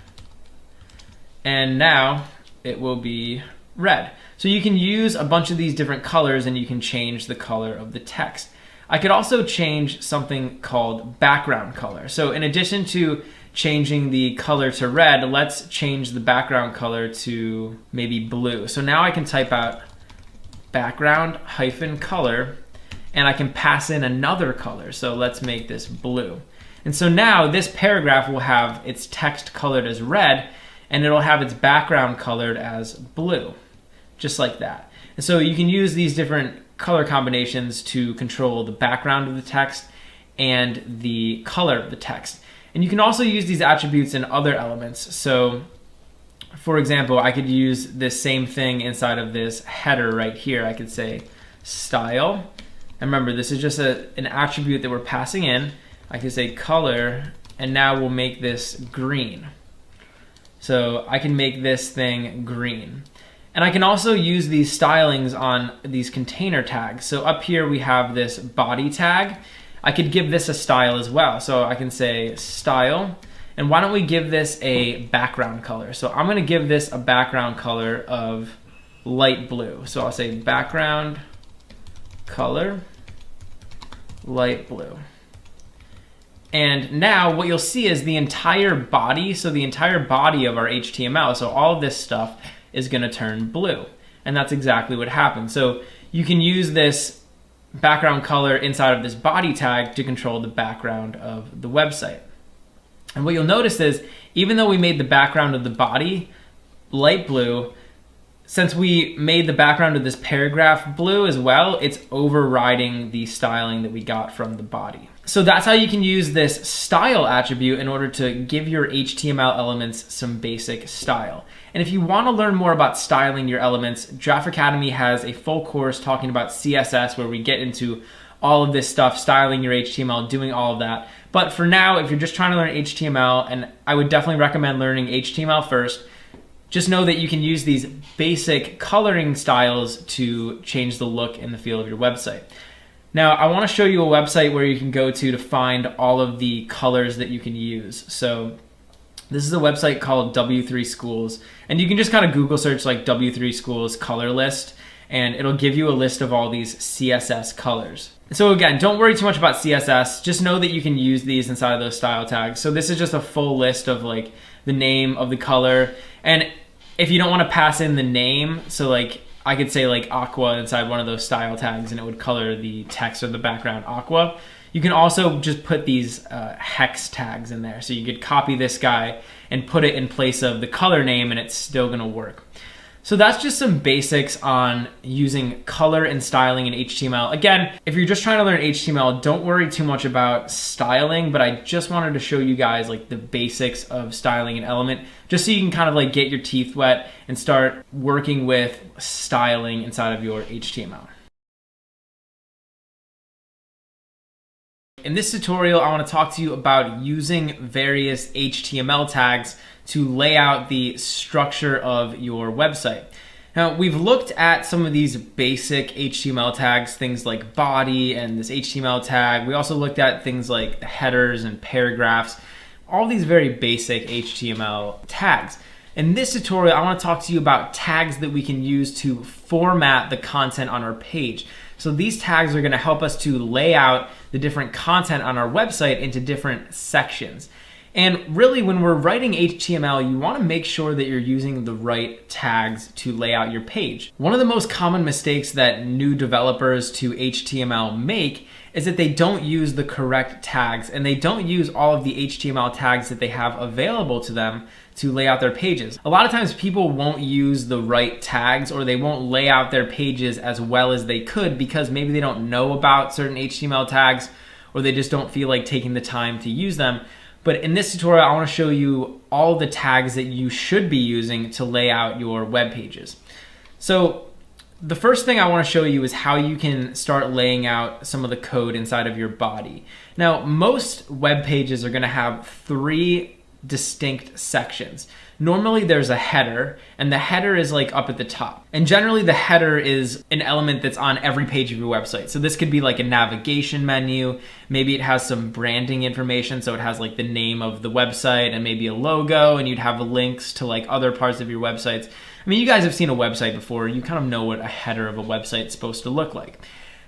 And now it will be red. So you can use a bunch of these different colors and you can change the color of the text. I could also change something called background color. So in addition to changing the color to red, let's change the background color to maybe blue. So now I can type out background hyphen color, and I can pass in another color. So let's make this blue. And so now this paragraph will have its text colored as red, and it'll have its background colored as blue, just like that. And so you can use these different color combinations to control the background of the text and the color of the text. And you can also use these attributes in other elements. So for example, I could use this same thing inside of this header right here. I could say style. And remember, this is just an attribute that we're passing in. I could say color, and now we'll make this green. So I can make this thing green. And I can also use these stylings on these container tags. So up here we have this body tag. I could give this a style as well. So I can say style, and why don't we give this a background color? So I'm gonna give this a background color of light blue. So I'll say background color, light blue. And now what you'll see is the entire body, so the entire body of our HTML, so all of this stuff is gonna turn blue. And that's exactly what happened. So you can use this background color inside of this body tag to control the background of the website. And what you'll notice is, even though we made the background of the body light blue, since we made the background of this paragraph blue as well, it's overriding the styling that we got from the body. So that's how you can use this style attribute in order to give your HTML elements some basic style. And if you want to learn more about styling your elements, Giraffe Academy has a full course talking about CSS where we get into all of this stuff, styling your HTML, doing all of that. But for now, if you're just trying to learn HTML, and I would definitely recommend learning HTML first, just know that you can use these basic coloring styles to change the look and the feel of your website. Now, I want to show you a website where you can go to find all of the colors that you can use. So this is a website called W3 Schools, and you can just kind of Google search like W3 Schools color list, and it'll give you a list of all these CSS colors. So again, don't worry too much about CSS. Just know that you can use these inside of those style tags. So this is just a full list of like the name of the color. And if you don't want to pass in the name, so like I could say like aqua inside one of those style tags and it would color the text or the background aqua. You can also just put these hex tags in there. So you could copy this guy and put it in place of the color name and it's still gonna work. So that's just some basics on using color and styling in HTML. Again, if you're just trying to learn HTML, don't worry too much about styling, but I just wanted to show you guys like the basics of styling an element, just so you can kind of like get your teeth wet and start working with styling inside of your HTML. In this tutorial, I want to talk to you about using various HTML tags to lay out the structure of your website. Now, we've looked at some of these basic HTML tags, things like body and this HTML tag. We also looked at things like headers and paragraphs, all these very basic HTML tags. In this tutorial, I want to talk to you about tags that we can use to format the content on our page. So these tags are going to help us to lay out the different content on our website into different sections. And really, when we're writing HTML, you want to make sure that you're using the right tags to lay out your page. One of the most common mistakes that new developers to HTML make is that they don't use the correct tags and they don't use all of the HTML tags that they have available to them to lay out their pages. A lot of times people won't use the right tags, or they won't lay out their pages as well as they could because maybe they don't know about certain HTML tags, or they just don't feel like taking the time to use them. But in this tutorial, I want to show you all the tags that you should be using to lay out your web pages. So the first thing I want to show you is how you can start laying out some of the code inside of your body. Now, most web pages are going to have 3 distinct sections. Normally there's a header, and the header is like up at the top. And generally the header is an element that's on every page of your website. So this could be like a navigation menu. Maybe it has some branding information. So it has like the name of the website and maybe a logo, and you'd have links to like other parts of your websites. I mean, you guys have seen a website before. You kind of know what a header of a website is supposed to look like.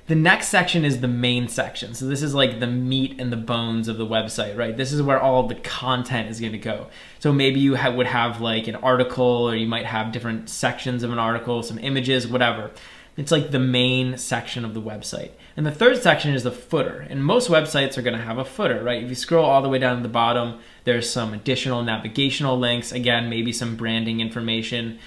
The next section is the main section. So this is like the meat and the bones of the website, right? This is where all the content is going to go. So maybe you would have like an article, or you might have different sections of an article, some images, whatever. It's like the main section of the website. And the third section is the footer. And most websites are going to have a footer, right? If you scroll all the way down to the bottom, there's some additional navigational links. Again, maybe some branding information,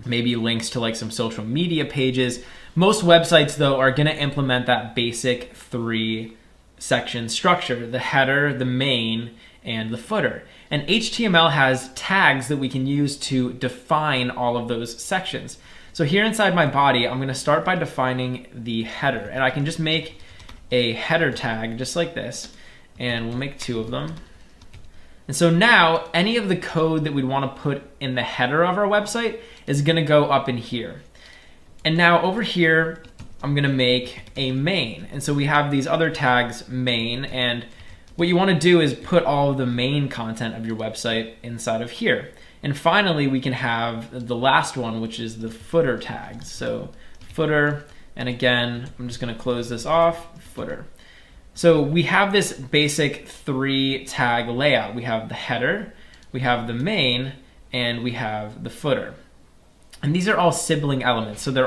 maybe links to like some social media pages. Most websites, though, are going to implement that basic 3-section structure: the header, the main, and the footer. And HTML has tags that we can use to define all of those sections. So here inside my body, I'm going to start by defining the header. And I can just make a header tag just like this, and we'll make 2 of them. And so now any of the code that we'd want to put in the header of our website is going to go up in here. And now over here, I'm going to make a main. And so we have these other tags, main, and what you want to do is put all of the main content of your website inside of here. And finally, we can have the last one, which is the footer tag. So footer, and again, I'm just going to close this off, footer. So we have this basic 3-tag layout. We have the header, we have the main, and we have the footer. And these are all sibling elements. So they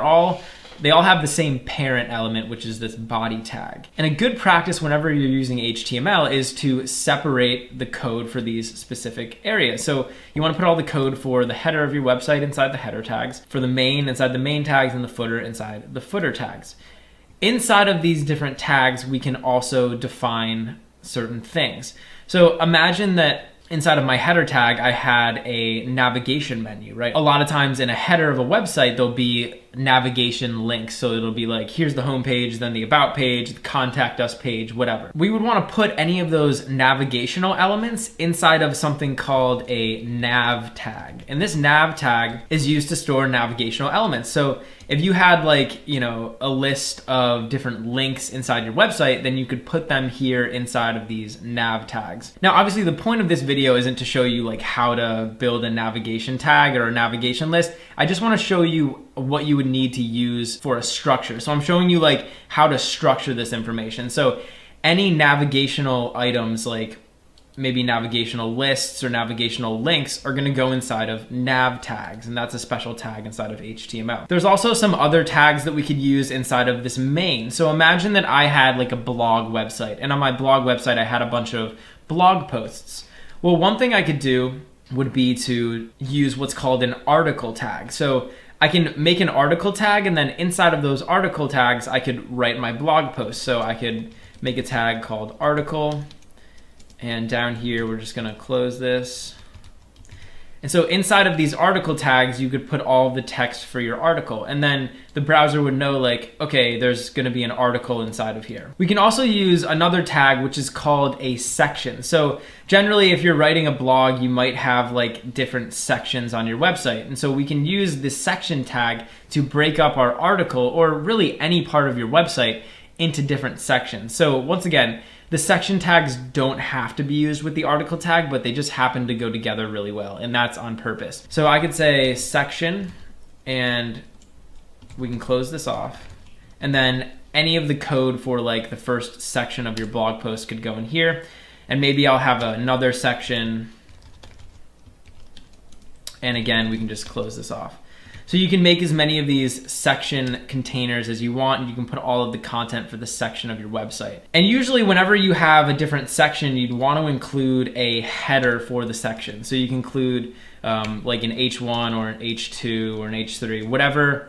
all have the same parent element, which is this body tag. And a good practice whenever you're using HTML is to separate the code for these specific areas. So you want to put all the code for the header of your website inside the header tags, for the main inside the main tags, and the footer inside the footer tags. Inside of these different tags, we can also define certain things. So imagine that inside of my header tag, I had a navigation menu, right? A lot of times in a header of a website, there'll be navigation links. So it'll be like, here's the home page, then the about page, the contact us page, whatever. We would want to put any of those navigational elements inside of something called a nav tag. And this nav tag is used to store navigational elements. So if you had like, you know, a list of different links inside your website, then you could put them here inside of these nav tags. Now, obviously the point of this video isn't to show you like how to build a navigation tag or a navigation list. I just want to show you what you would need to use for a structure. So I'm showing you like how to structure this information. So any navigational items, like maybe navigational lists or navigational links, are going to go inside of nav tags, and that's a special tag inside of HTML. There's also some other tags that we could use inside of this main. So imagine that I had like a blog website, and on my blog website I had a bunch of blog posts. Well, one thing I could do would be to use what's called an article tag. So I can make an article tag, and then inside of those article tags I could write my blog post. So I could make a tag called article, and down here we're just going to close this. And so inside of these article tags, you could put all the text for your article, and then the browser would know like, okay, there's going to be an article inside of here. We can also use another tag, which is called a section. So generally, if you're writing a blog, you might have like different sections on your website. And so we can use this section tag to break up our article, or really any part of your website, into different sections. So once again, the section tags don't have to be used with the article tag, but they just happen to go together really well, and that's on purpose. So I could say section, and we can close this off. And then any of the code for like the first section of your blog post could go in here. And maybe I'll have another section. And again, we can just close this off. So you can make as many of these section containers as you want, and you can put all of the content for the section of your website. And usually whenever you have a different section, you'd want to include a header for the section. So you can include like an H1 or an H2 or an H3, whatever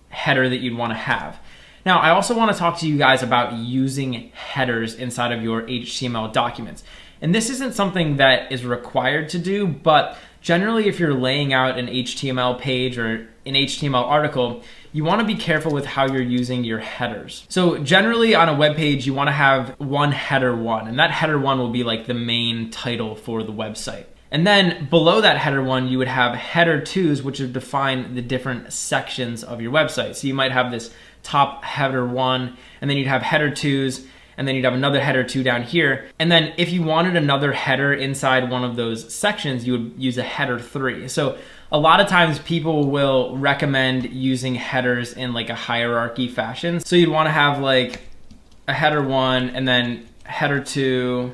header that you'd want to have. Now, I also want to talk to you guys about using headers inside of your HTML documents. And this isn't something that is required to do, but generally if you're laying out an HTML page or an HTML article, you want to be careful with how you're using your headers. So generally on a web page, you want to have one header one, and that header one will be like the main title for the website. And then below that header one, you would have header twos, which would define the different sections of your website. So you might have this top header one, and then you'd have header twos, and then you'd have another header two down here. And then if you wanted another header inside one of those sections, you would use a header three. So a lot of times people will recommend using headers in like a hierarchy fashion. So you'd want to have like a header one, and then header two,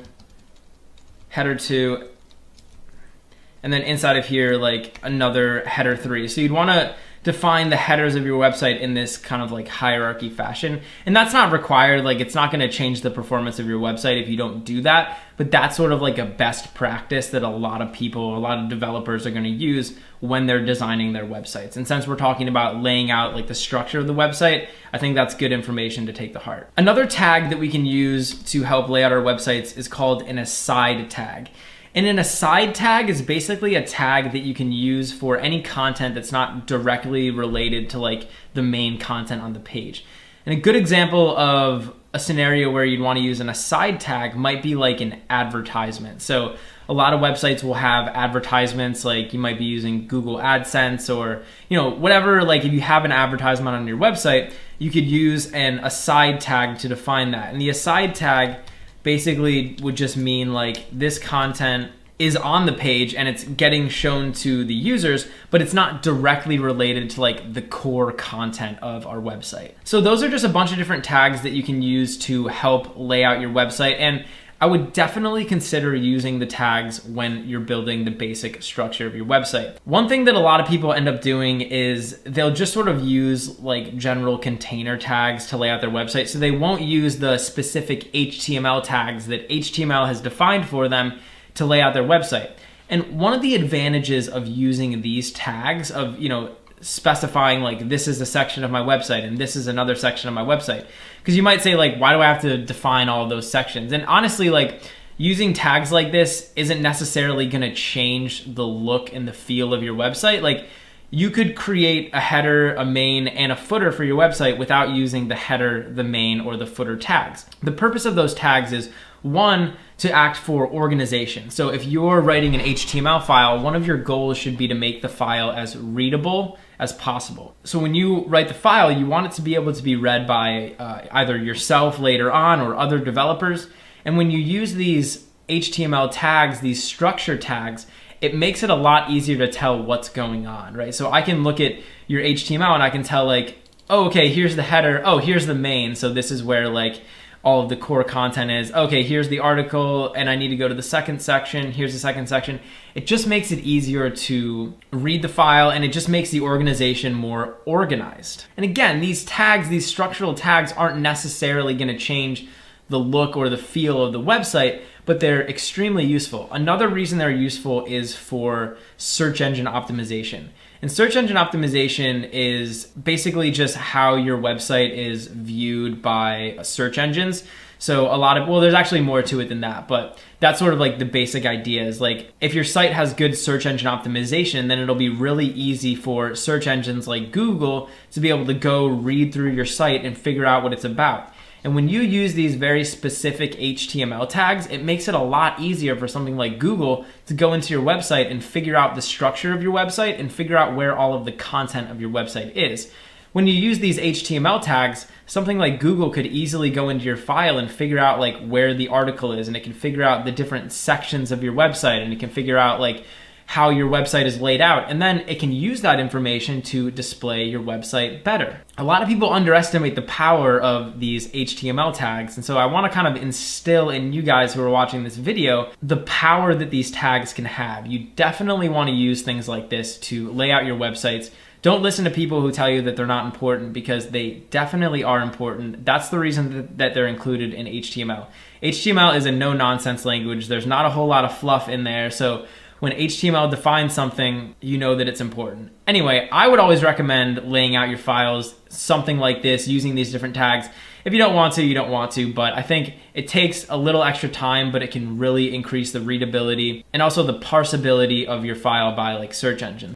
and then inside of here, like another header three. So you'd want to define the headers of your website in this kind of like hierarchy fashion. And that's not required. Like it's not going to change the performance of your website if you don't do that. But that's sort of like a best practice that a lot of people, a lot of developers are going to use when they're designing their websites. And since we're talking about laying out like the structure of the website, I think that's good information to take to heart. Another tag that we can use to help lay out our websites is called an aside tag. And an aside tag is basically a tag that you can use for any content that's not directly related to like the main content on the page. And a good example of a scenario where you'd want to use an aside tag might be like an advertisement. So a lot of websites will have advertisements, like you might be using Google AdSense or, you know, whatever. Like if you have an advertisement on your website, you could use an aside tag to define that. And the aside tag basically would just mean like this content is on the page and it's getting shown to the users, but it's not directly related to like the core content of our website. So those are just a bunch of different tags that you can use to help lay out your website. And I would definitely consider using the tags when you're building the basic structure of your website. One thing that a lot of people end up doing is they'll just sort of use like general container tags to lay out their website. So they won't use the specific HTML tags that HTML has defined for them to lay out their website. And one of the advantages of using these tags of, you know, specifying like this is a section of my website and this is another section of my website, because you might say like, why do I have to define all of those sections? And honestly, like using tags like this isn't necessarily going to change the look and the feel of your website. Like you could create a header, a main, and a footer for your website without using the header, the main, or the footer tags. The purpose of those tags is, one, to act for organization. So if you're writing an HTML file, one of your goals should be to make the file as readable as possible. So when you write the file, you want it to be able to be read by either yourself later on or other developers. And when you use these HTML tags, these structure tags, it makes it a lot easier to tell what's going on, right? So I can look at your HTML and I can tell like, oh, okay, here's the header. Oh, here's the main. So this is where like all of the core content is. Okay, here's the article and I need to go to the second section. Here's the second section. It just makes it easier to read the file, and it just makes the organization more organized. And again, these tags, these structural tags aren't necessarily going to change the look or the feel of the website, but they're extremely useful. Another reason they're useful is for search engine optimization. And search engine optimization is basically just how your website is viewed by search engines. So well, there's actually more to it than that, but that's sort of like the basic idea is like, if your site has good search engine optimization, then it'll be really easy for search engines like Google to be able to go read through your site and figure out what it's about. And when you use these very specific HTML tags, it makes it a lot easier for something like Google to go into your website and figure out the structure of your website and figure out where all of the content of your website is. When you use these HTML tags, something like Google could easily go into your file and figure out like where the article is, and it can figure out the different sections of your website, and it can figure out like how your website is laid out, and then it can use that information to display your website better. A lot of people underestimate the power of these HTML tags, and so I want to kind of instill in you guys who are watching this video the power that these tags can have. You definitely want to use things like this to lay out your websites, Don't listen to people who tell you that they're not important, because they definitely are important. That's the reason that they're included in HTML. HTML is a no-nonsense language. There's not a whole lot of fluff in there. So when HTML defines something, you know that it's important. Anyway, I would always recommend laying out your files something like this, using these different tags. If you don't want to, you don't want to, but I think it takes a little extra time, but it can really increase the readability and also the parsability of your file by like search engines.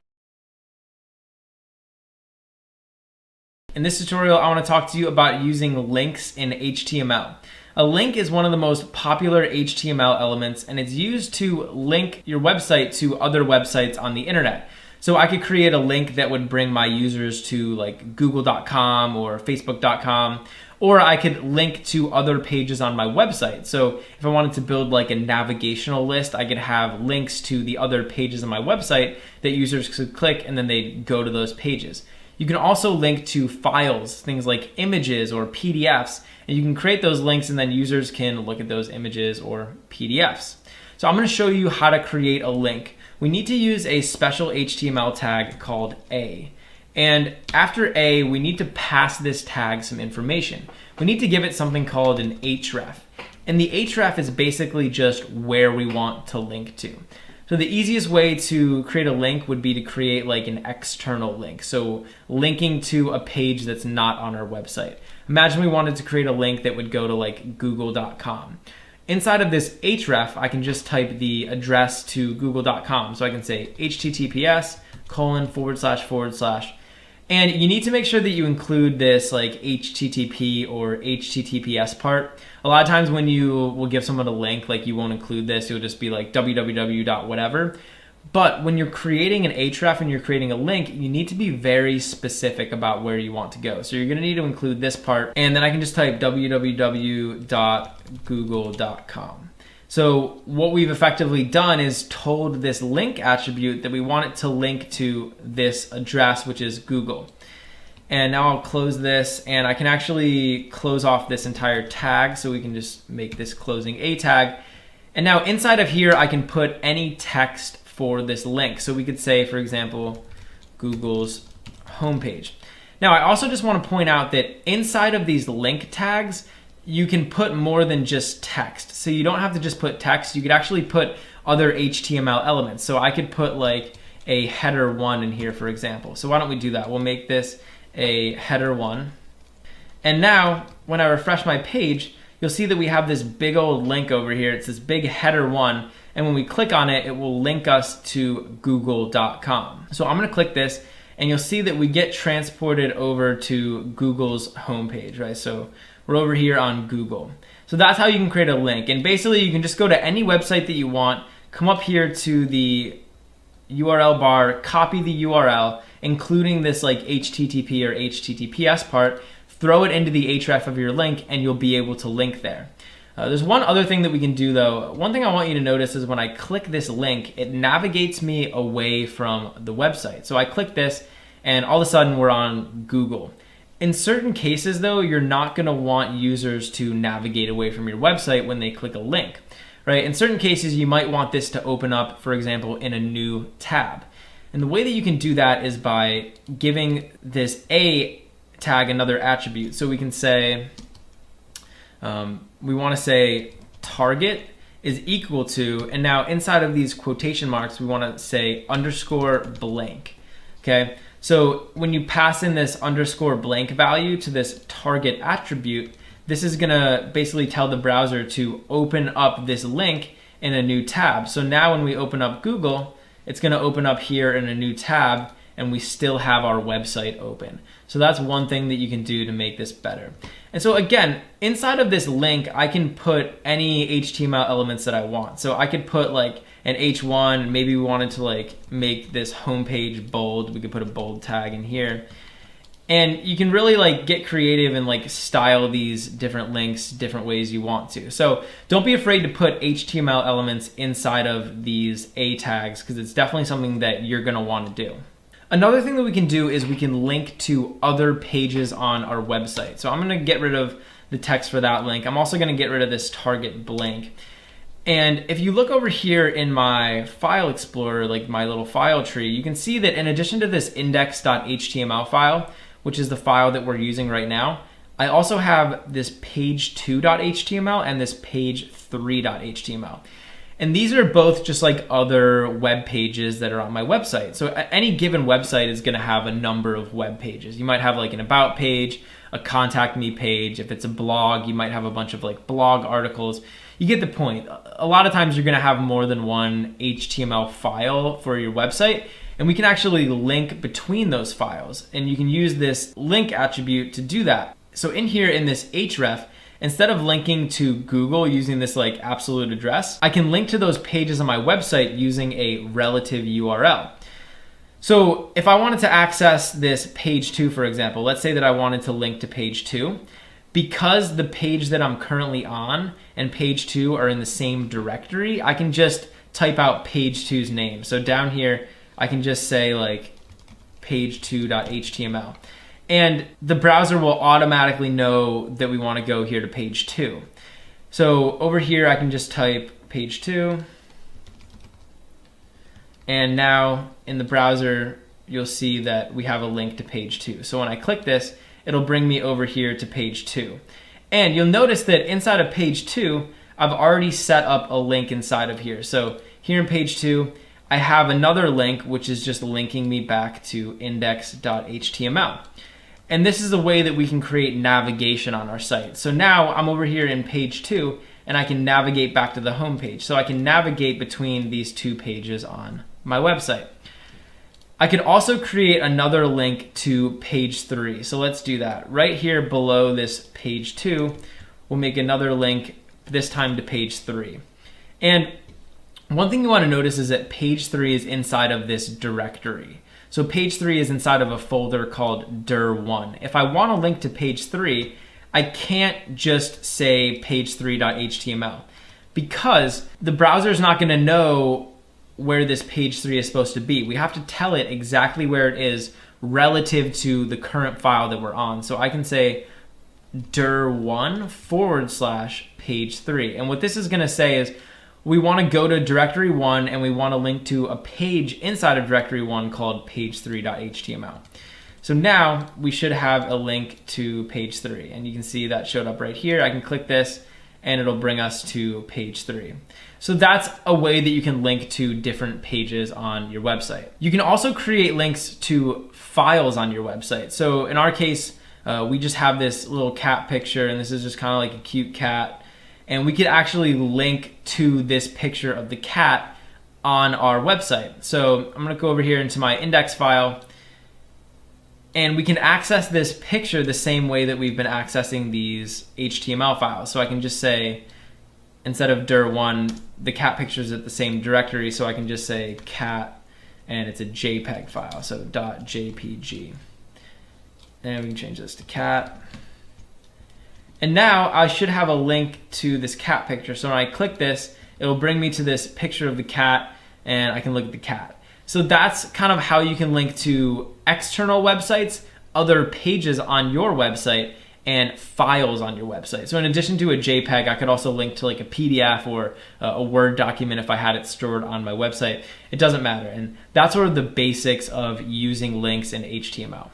In this tutorial, I want to talk to you about using links in HTML. A link is one of the most popular HTML elements, and it's used to link your website to other websites on the internet. So I could create a link that would bring my users to like google.com or facebook.com, or I could link to other pages on my website. So if I wanted to build like a navigational list, I could have links to the other pages on my website that users could click, and then they'd go to those pages. You can also link to files, things like images or PDFs, and you can create those links, and then users can look at those images or PDFs. So I'm going to show you how to create a link. We need to use a special HTML tag called A. And after A, we need to pass this tag some information. We need to give it something called an href. And the href is basically just where we want to link to. So the easiest way to create a link would be to create like an external link. So linking to a page that's not on our website. Imagine we wanted to create a link that would go to like google.com. Inside of this href, I can just type the address to google.com. So I can say https://. And you need to make sure that you include this like HTTP or HTTPS part. A lot of times when you will give someone a link, like you won't include this, you'll just be like www.whatever. But when you're creating an href and you're creating a link, you need to be very specific about where you want to go. So you're gonna need to include this part, and then I can just type www.google.com. So what we've effectively done is told this link attribute that we want it to link to this address, which is Google. And now I'll close this, and I can actually close off this entire tag. So we can just make this closing a tag. And now inside of here, I can put any text for this link. So we could say, for example, Google's homepage. Now I also just want to point out that inside of these link tags, you can put more than just text. So you don't have to just put text. You could actually put other HTML elements. So I could put like a header 1 in here, for example. So why don't we do that? We'll make this a header 1. And now when I refresh my page, you'll see that we have this big old link over here. It's this big header 1. And when we click on it, it will link us to google.com. So I'm going to click this, and you'll see that we get transported over to Google's homepage, right? So we're over here on Google. So that's how you can create a link. And basically you can just go to any website that you want, come up here to the URL bar, copy the URL, including this like HTTP or HTTPS part, throw it into the href of your link, and you'll be able to link there. There's one other thing that we can do though. One thing I want you to notice is when I click this link, it navigates me away from the website. So I click this, and all of a sudden we're on Google. In certain cases though, you're not going to want users to navigate away from your website when they click a link, right? In certain cases, you might want this to open up, for example, in a new tab. And the way that you can do that is by giving this A tag another attribute. So we can say, we want to say target is equal to, and now inside of these quotation marks, we want to say underscore blank, okay? So when you pass in this underscore blank value to this target attribute, this is gonna basically tell the browser to open up this link in a new tab. So now when we open up Google, it's gonna open up here in a new tab, and we still have our website open. So that's one thing that you can do to make this better. And so again, inside of this link, I can put any HTML elements that I want. So I could put like an H1, maybe we wanted to like make this homepage bold. We could put a bold tag in here. And you can really like get creative and like style these different links different ways you want to. So don't be afraid to put HTML elements inside of these A tags, because it's definitely something that you're gonna want to do. Another thing that we can do is we can link to other pages on our website. So I'm gonna get rid of the text for that link. I'm also gonna get rid of this target blank. And if you look over here in my file explorer, like my little file tree, you can see that in addition to this index.html file, which is the file that we're using right now, I also have this page2.html and this page3.html. And these are both just like other web pages that are on my website. So any given website is going to have a number of web pages. You might have like an about page, a contact me page. If it's a blog, you might have a bunch of like blog articles. You get the point. A lot of times you're going to have more than one HTML file for your website, and we can actually link between those files. And you can use this link attribute to do that. So in here in this href, instead of linking to Google using this like absolute address, I can link to those pages on my website using a relative URL. So if I wanted to access this page 2, for example, let's say that I wanted to link to page 2, because the page that I'm currently on and page 2 are in the same directory, I can just type out page 2's name. So down here, I can just say like page2.html. And the browser will automatically know that we want to go here to page 2. So over here, I can just type page 2. And now in the browser, you'll see that we have a link to page 2. So when I click this, it'll bring me over here to page 2. And you'll notice that inside of page 2, I've already set up a link inside of here. So here in page 2, I have another link, which is just linking me back to index.html. And this is a way that we can create navigation on our site. So now I'm over here in page 2, and I can navigate back to the home page. So I can navigate between these two pages on my website. I could also create another link to page 3. So let's do that. Right here below this page 2, we'll make another link, this time to page 3. And one thing you want to notice is that page 3 is inside of this directory. So page 3 is inside of a folder called dir1. If I want to link to page 3, I can't just say page3.html because the browser is not going to know where this page 3 is supposed to be. We have to tell it exactly where it is relative to the current file that we're on. So I can say dir1 / page 3. And what this is going to say is we want to go to directory 1 and we want to link to a page inside of directory 1 called page3.html. So now we should have a link to page 3, and you can see that showed up right here. I can click this and it'll bring us to page 3. So that's a way that you can link to different pages on your website. You can also create links to files on your website. So in our case, we just have this little cat picture, and this is just kind of like a cute cat. And we could actually link to this picture of the cat on our website. So I'm gonna go over here into my index file, and we can access this picture the same way that we've been accessing these HTML files. So I can just say, instead of dir1, the cat picture is at the same directory, so I can just say cat, and it's a JPEG file, so .jpg. And we can change this to cat. And now I should have a link to this cat picture. So when I click this, it'll bring me to this picture of the cat, and I can look at the cat. So that's kind of how you can link to external websites, other pages on your website, and files on your website. So in addition to a JPEG, I could also link to like a PDF or a Word document if I had it stored on my website. It doesn't matter. And that's sort of the basics of using links in HTML.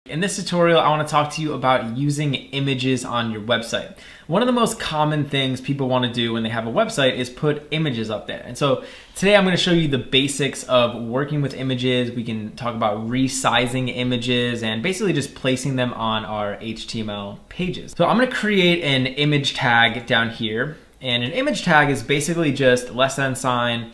In this tutorial, I want to talk to you about using images on your website. One of the most common things people want to do when they have a website is put images up there. And so today I'm going to show you the basics of working with images. We can talk about resizing images and basically just placing them on our HTML pages. So I'm going to create an image tag down here. And an image tag is basically just $img.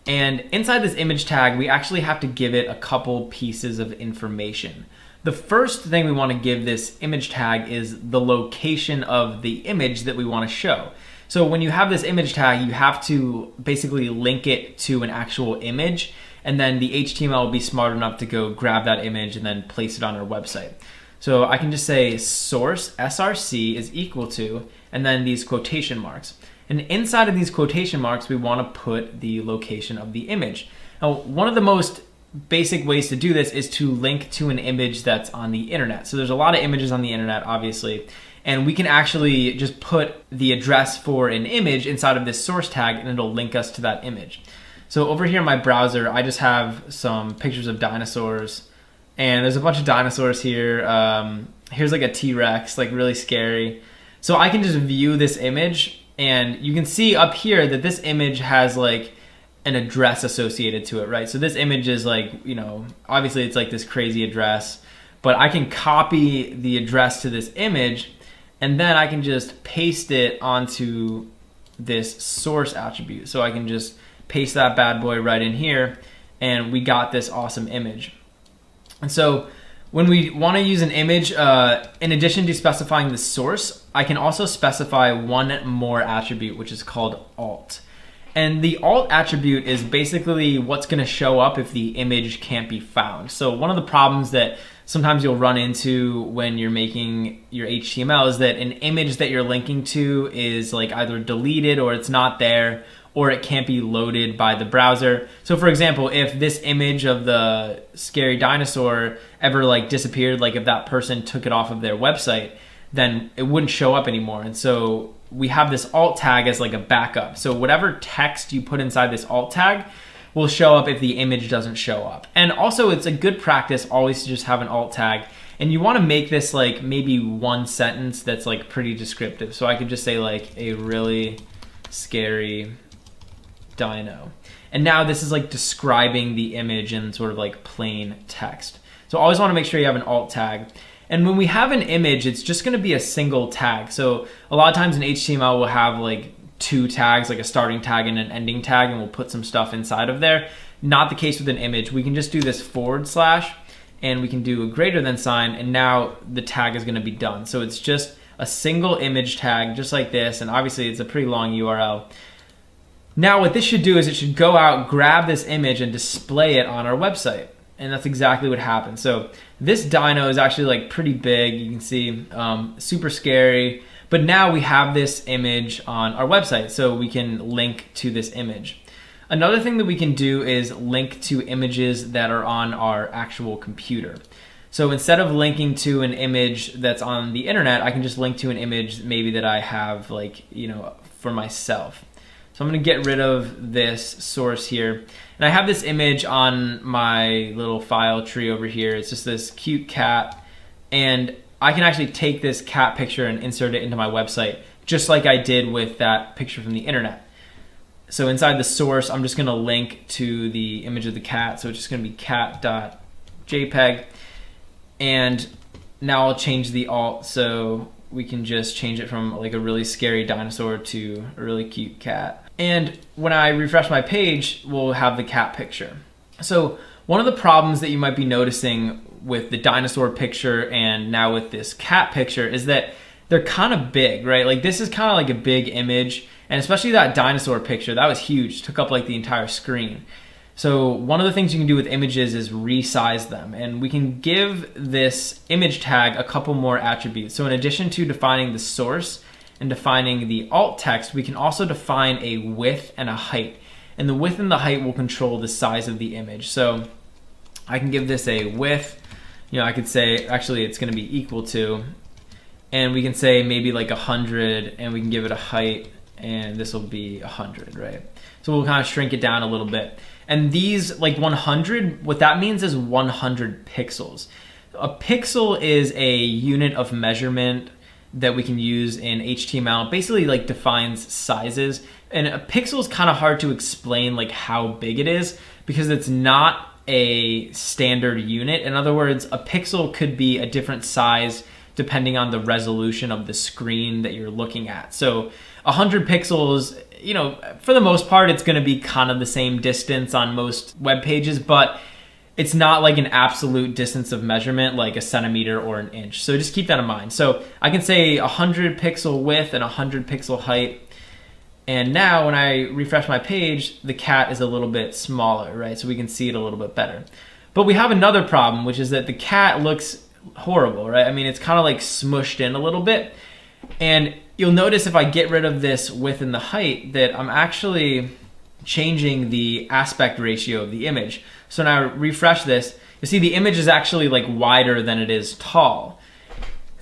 And inside this image tag, we actually have to give it a couple pieces of information. The first thing we want to give this image tag is the location of the image that we want to show. So when you have this image tag, you have to basically link it to an actual image, and then the HTML will be smart enough to go grab that image and then place it on our website. So I can just say source src is equal to, and then these quotation marks. And inside of these quotation marks, we want to put the location of the image. Now, one of the most basic ways to do this is to link to an image that's on the internet. So there's a lot of images on the internet, obviously, And we can actually just put the address for an image inside of this source tag, and it'll link us to that image. So over here in my browser, I just have some pictures of dinosaurs, and there's a bunch of dinosaurs here. Here's like a T-Rex, like really scary. So I can just view this image, and you can see up here that this image has like an address associated to it, right? So this image is like, obviously it's like this crazy address, but I can copy the address to this image, and then I can just paste it onto this source attribute. So I can just paste that bad boy right in here, and we got this awesome image. And so when we want to use an image, in addition to specifying the source, I can also specify one more attribute, which is called alt. And the alt attribute is basically what's going to show up if the image can't be found. So one of the problems that sometimes you'll run into when you're making your HTML is that an image that you're linking to is like either deleted, or it's not there, or it can't be loaded by the browser. So for example, if this image of the scary dinosaur ever like disappeared, like if that person took it off of their website, then it wouldn't show up anymore. And so we have this alt tag as like a backup. So whatever text you put inside this alt tag will show up if the image doesn't show up. And also it's a good practice always to just have an alt tag. And you want to make this like maybe one sentence that's like pretty descriptive. So I could just say like a really scary dino. And now this is like describing the image in sort of like plain text. So always want to make sure you have an alt tag. And when we have an image, it's just going to be a single tag. So a lot of times in HTML, we'll have like two tags, like a starting tag and an ending tag, and we'll put some stuff inside of there. Not the case with an image. We can just do this / and we can do a greater than sign, and now the tag is going to be done. So it's just a single image tag, just like this, and obviously it's a pretty long URL. Now what this should do is it should go out, grab this image, and display it on our website. And that's exactly what happened. So this dino is actually like pretty big. You can see super scary. But now we have this image on our website, so we can link to this image. Another thing that we can do is link to images that are on our actual computer. So instead of linking to an image that's on the internet, I can just link to an image maybe that I have like, for myself. So I'm going to get rid of this source here. And I have this image on my little file tree over here. It's just this cute cat. And I can actually take this cat picture and insert it into my website, just like I did with that picture from the internet. So inside the source, I'm just going to link to the image of the cat. So it's just going to be cat.jpg. And now I'll change the alt so we can just change it from like a really scary dinosaur to a really cute cat. And when I refresh my page, we'll have the cat picture. So one of the problems that you might be noticing with the dinosaur picture and now with this cat picture is that they're kind of big, right? Like this is kind of like a big image, and especially that dinosaur picture, that was huge, took up like the entire screen. So one of the things you can do with images is resize them, and we can give this image tag a couple more attributes. So in addition to defining the source and defining the alt text, we can also define a width and a height. And the width and the height will control the size of the image. So I can give this a width, I could say actually it's going to be equal to, and we can say maybe like 100, and we can give it a height, and this will be 100, right? So we'll kind of shrink it down a little bit. And these, like 100, what that means is 100 pixels. A pixel is a unit of measurement that we can use in HTML. Basically like defines sizes. And a pixel is kind of hard to explain like how big it is because it's not a standard unit. In other words, a pixel could be a different size depending on the resolution of the screen that you're looking at. So 100 pixels, for the most part, it's going to be kind of the same distance on most web pages, but it's not like an absolute distance of measurement like a centimeter or an inch. So just keep that in mind. So I can say 100 pixel width and 100 pixel height. And now when I refresh my page, the cat is a little bit smaller, right? So we can see it a little bit better. But we have another problem, which is that the cat looks horrible, right? I mean, it's kind of like smushed in a little bit. And you'll notice if I get rid of this width and the height that I'm actually changing the aspect ratio of the image. So now refresh this, you see the image is actually like wider than it is tall.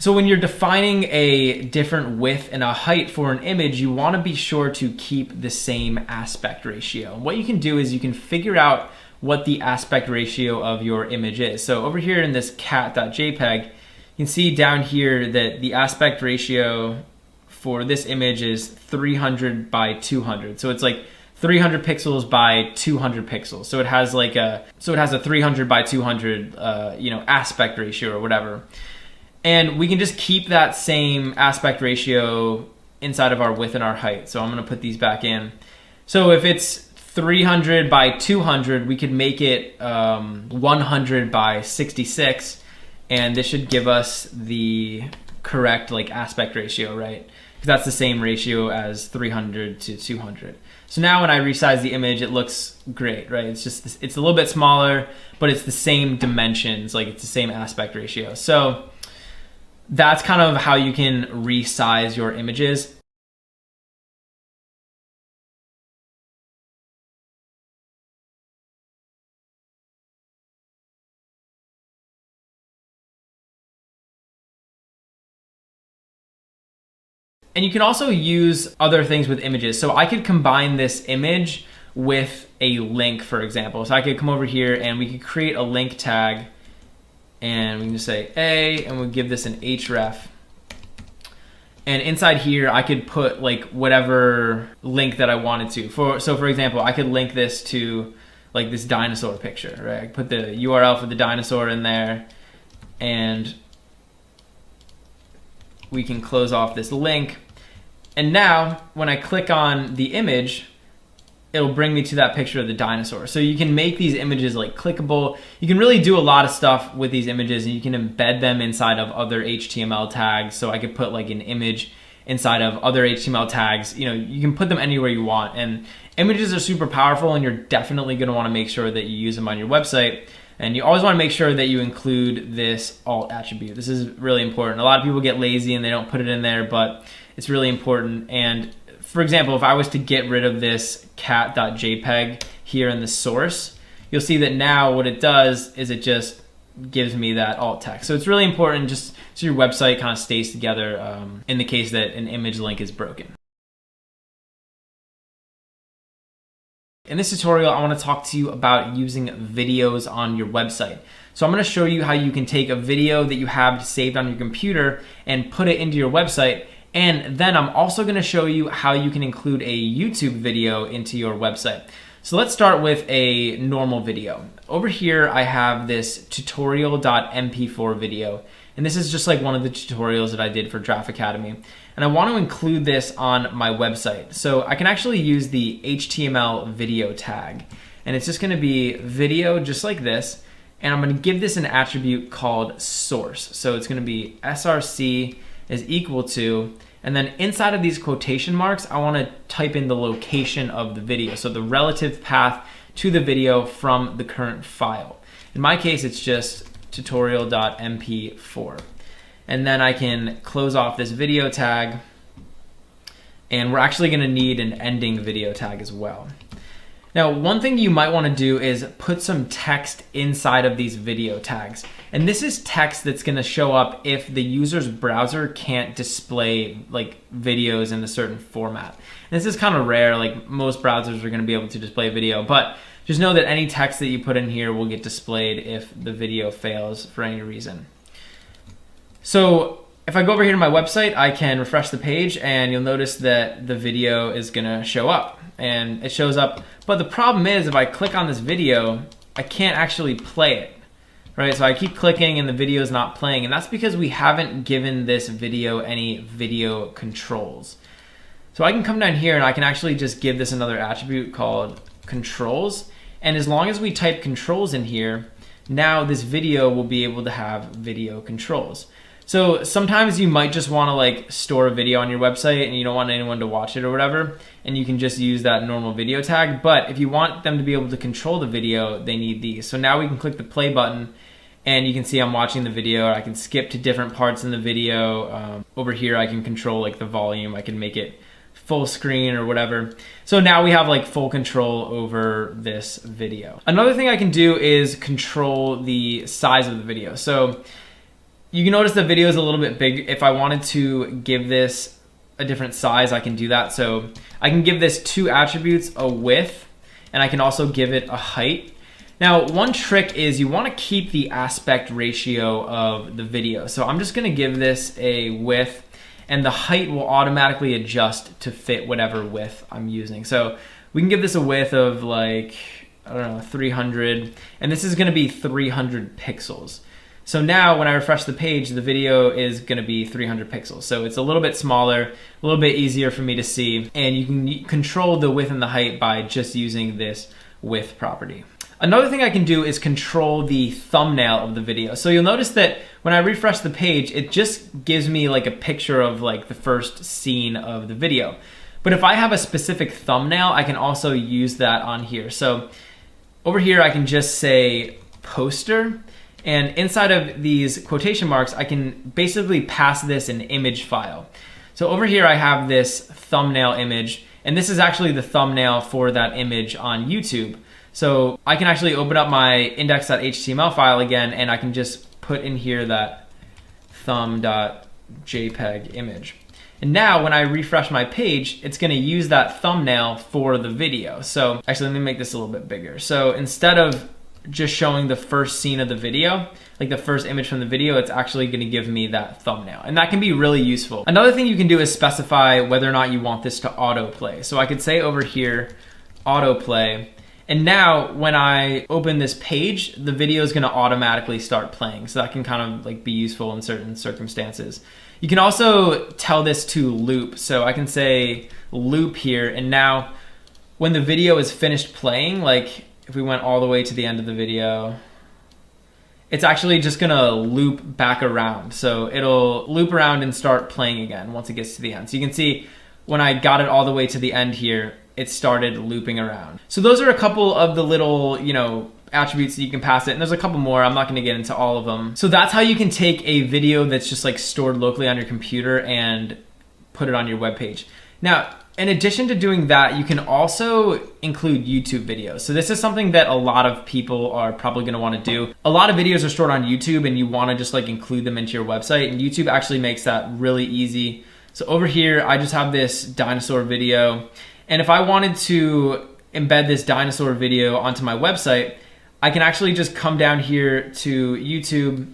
So when you're defining a different width and a height for an image, you want to be sure to keep the same aspect ratio. What you can do is you can figure out what the aspect ratio of your image is. So over here in this cat.jpg, you can see down here that the aspect ratio for this image is 300 by 200. So it's like 300 pixels by 200 pixels. So it has like a 300 by 200 aspect ratio or whatever. And we can just keep that same aspect ratio inside of our width and our height. So I'm going to put these back in. So if it's 300 by 200, we could make it 100 by 66, and this should give us the correct like aspect ratio, right? Because that's the same ratio as 300 to 200. So now when I resize the image, it looks great, right? It's a little bit smaller, but it's the same dimensions, like it's the same aspect ratio. So that's kind of how you can resize your images. And you can also use other things with images. So I could combine this image with a link, for example. So I could come over here and we could create a link tag, and we can just say A, and we'll give this an href. And inside here, I could put like whatever link that I wanted to. So for example, I could link this to like this dinosaur picture, right? I could put the URL for the dinosaur in there, and we can close off this link. And now when I click on the image, it'll bring me to that picture of the dinosaur. So you can make these images like clickable. You can really do a lot of stuff with these images, and you can embed them inside of other HTML tags. So I could put like an image inside of other HTML tags. You can put them anywhere you want. And images are super powerful, and you're definitely gonna wanna make sure that you use them on your website. And you always wanna make sure that you include this alt attribute. This is really important. A lot of people get lazy and they don't put it in there, but it's really important. And for example, if I was to get rid of this cat.jpg here in the source, you'll see that now what it does is it just gives me that alt text. So it's really important just so your website kind of stays together in the case that an image link is broken. In this tutorial, I want to talk to you about using videos on your website. So I'm going to show you how you can take a video that you have saved on your computer and put it into your website. And then I'm also going to show you how you can include a YouTube video into your website. So let's start with a normal video. Over here, I have this tutorial.mp4 video. And this is just like one of the tutorials that I did for Draft Academy. And I want to include this on my website. So I can actually use the HTML video tag. And it's just going to be video just like this. And I'm going to give this an attribute called source. So it's going to be src is equal to, and then inside of these quotation marks, I want to type in the location of the video. So the relative path to the video from the current file. In my case, it's just tutorial.mp4. And then I can close off this video tag, and we're actually going to need an ending video tag as well. Now, one thing you might want to do is put some text inside of these video tags. And this is text that's going to show up if the user's browser can't display like videos in a certain format. And this is kind of rare, like most browsers are going to be able to display video, but just know that any text that you put in here will get displayed if the video fails for any reason. So if I go over here to my website, I can refresh the page, and you'll notice that the video is going to show up. And it shows up, but the problem is if I click on this video, I can't actually play it, right? So I keep clicking and the video is not playing, and that's because we haven't given this video any video controls. So I can come down here and I can actually just give this another attribute called controls, and as long as we type controls in here, now this video will be able to have video controls. So sometimes you might just want to like store a video on your website and you don't want anyone to watch it or whatever, and you can just use that normal video tag. But if you want them to be able to control the video, they need these. So now we can click the play button and you can see I'm watching the video. I can skip to different parts in the video. Over here I can control like the volume. I can make it full screen or whatever. So now we have like full control over this video. Another thing I can do is control the size of the video. So You can notice the video is a little bit big. If I wanted to give this a different size, I can do that. So I can give this 2 attributes, a width, and I can also give it a height. Now, one trick is you want to keep the aspect ratio of the video. So I'm just going to give this a width, and the height will automatically adjust to fit whatever width I'm using. So we can give this a width of like, I don't know, 300, and this is going to be 300 pixels. So now when I refresh the page, the video is going to be 300 pixels. So it's a little bit smaller, a little bit easier for me to see, and you can control the width and the height by just using this width property. Another thing I can do is control the thumbnail of the video. So you'll notice that when I refresh the page, it just gives me like a picture of like the first scene of the video. But if I have a specific thumbnail, I can also use that on here. So over here, I can just say poster. And inside of these quotation marks, I can basically pass this an image file. So over here, I have this thumbnail image, and this is actually the thumbnail for that image on YouTube. So I can actually open up my index.html file again, and I can just put in here that thumb.jpg image. And now when I refresh my page, it's gonna use that thumbnail for the video. So actually, let me make this a little bit bigger. So instead of just showing the first scene of the video, like the first image from the video, it's actually going to give me that thumbnail. And that can be really useful. Another thing you can do is specify whether or not you want this to autoplay. So I could say over here, autoplay. And now when I open this page, the video is going to automatically start playing. So that can kind of like be useful in certain circumstances. You can also tell this to loop. So I can say loop here. And now when the video is finished playing, like if we went all the way to the end of the video, it's actually just gonna loop back around. So it'll loop around and start playing again once it gets to the end. So you can see when I got it all the way to the end here, it started looping around. So those are a couple of the little, attributes that you can pass it. And there's a couple more, I'm not gonna get into all of them. So that's how you can take a video that's just like stored locally on your computer and put it on your web page. Now, in addition to doing that, you can also include YouTube videos. So this is something that a lot of people are probably gonna wanna do. A lot of videos are stored on YouTube and you wanna just like include them into your website, and YouTube actually makes that really easy. So over here, I just have this dinosaur video. And if I wanted to embed this dinosaur video onto my website, I can actually just come down here to YouTube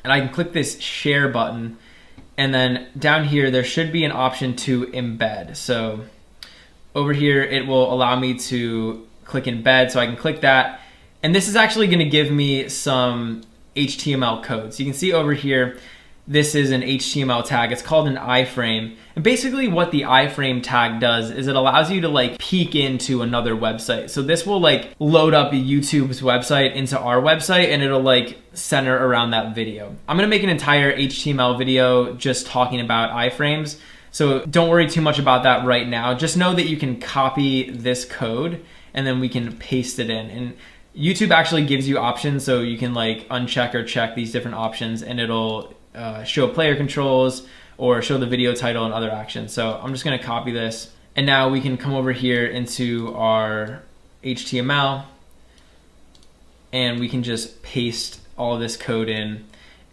and I can click this share button. And then down here, there should be an option to embed. So over here, it will allow me to click embed. So I can click that. And this is actually gonna give me some HTML code. So you can see over here, this is an HTML tag. It's called an iframe. And basically what the iframe tag does is it allows you to like peek into another website. So this will like load up YouTube's website into our website, and it'll like center around that video. I'm gonna make an entire HTML video just talking about iframes. So don't worry too much about that right now. Just know that you can copy this code and then we can paste it in. And YouTube actually gives you options, so you can like uncheck or check these different options, and it'll show player controls or show the video title and other actions. So I'm just gonna copy this, and now we can come over here into our HTML and we can just paste all of this code in,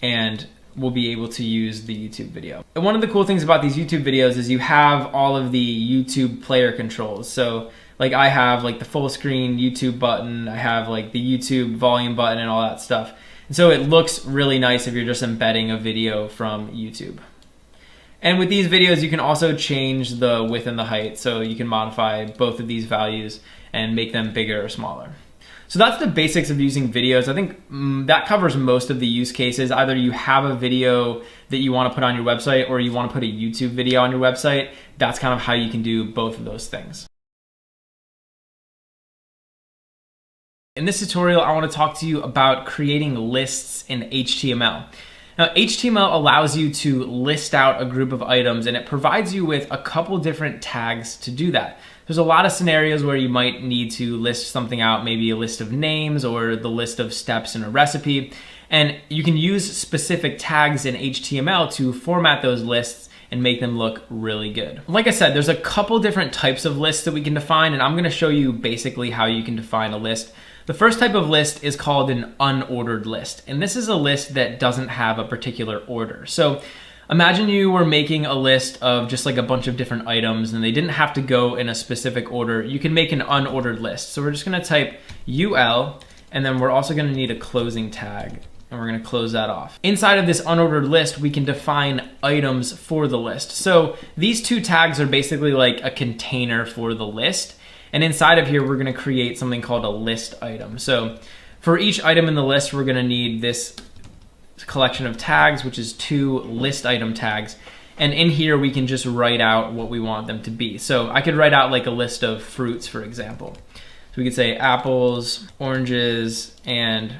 and we'll be able to use the YouTube video. And one of the cool things about these YouTube videos is you have all of the YouTube player controls. So like I have like the full screen YouTube button, I have like the YouTube volume button and all that stuff. And so it looks really nice if you're just embedding a video from YouTube. And with these videos, you can also change the width and the height. So you can modify both of these values and make them bigger or smaller. So that's the basics of using videos. I think that covers most of the use cases. Either you have a video that you want to put on your website, or you want to put a YouTube video on your website. That's kind of how you can do both of those things. In this tutorial, I want to talk to you about creating lists in HTML. Now, HTML allows you to list out a group of items, and it provides you with a couple different tags to do that. There's a lot of scenarios where you might need to list something out, maybe a list of names or the list of steps in a recipe. And you can use specific tags in HTML to format those lists and make them look really good. Like I said, there's a couple different types of lists that we can define, and I'm gonna show you basically how you can define a list. The first type of list is called an unordered list, and this is a list that doesn't have a particular order. So imagine you were making a list of just like a bunch of different items and they didn't have to go in a specific order. You can make an unordered list. So we're just gonna type UL, and then we're also gonna need a closing tag, and we're gonna close that off. Inside of this unordered list, we can define items for the list. So these two tags are basically like a container for the list. And inside of here, we're gonna create something called a list item. So for each item in the list, we're gonna need this collection of tags, which is 2 list item tags. And in here, we can just write out what we want them to be. So I could write out like a list of fruits, for example. So we could say apples, oranges, and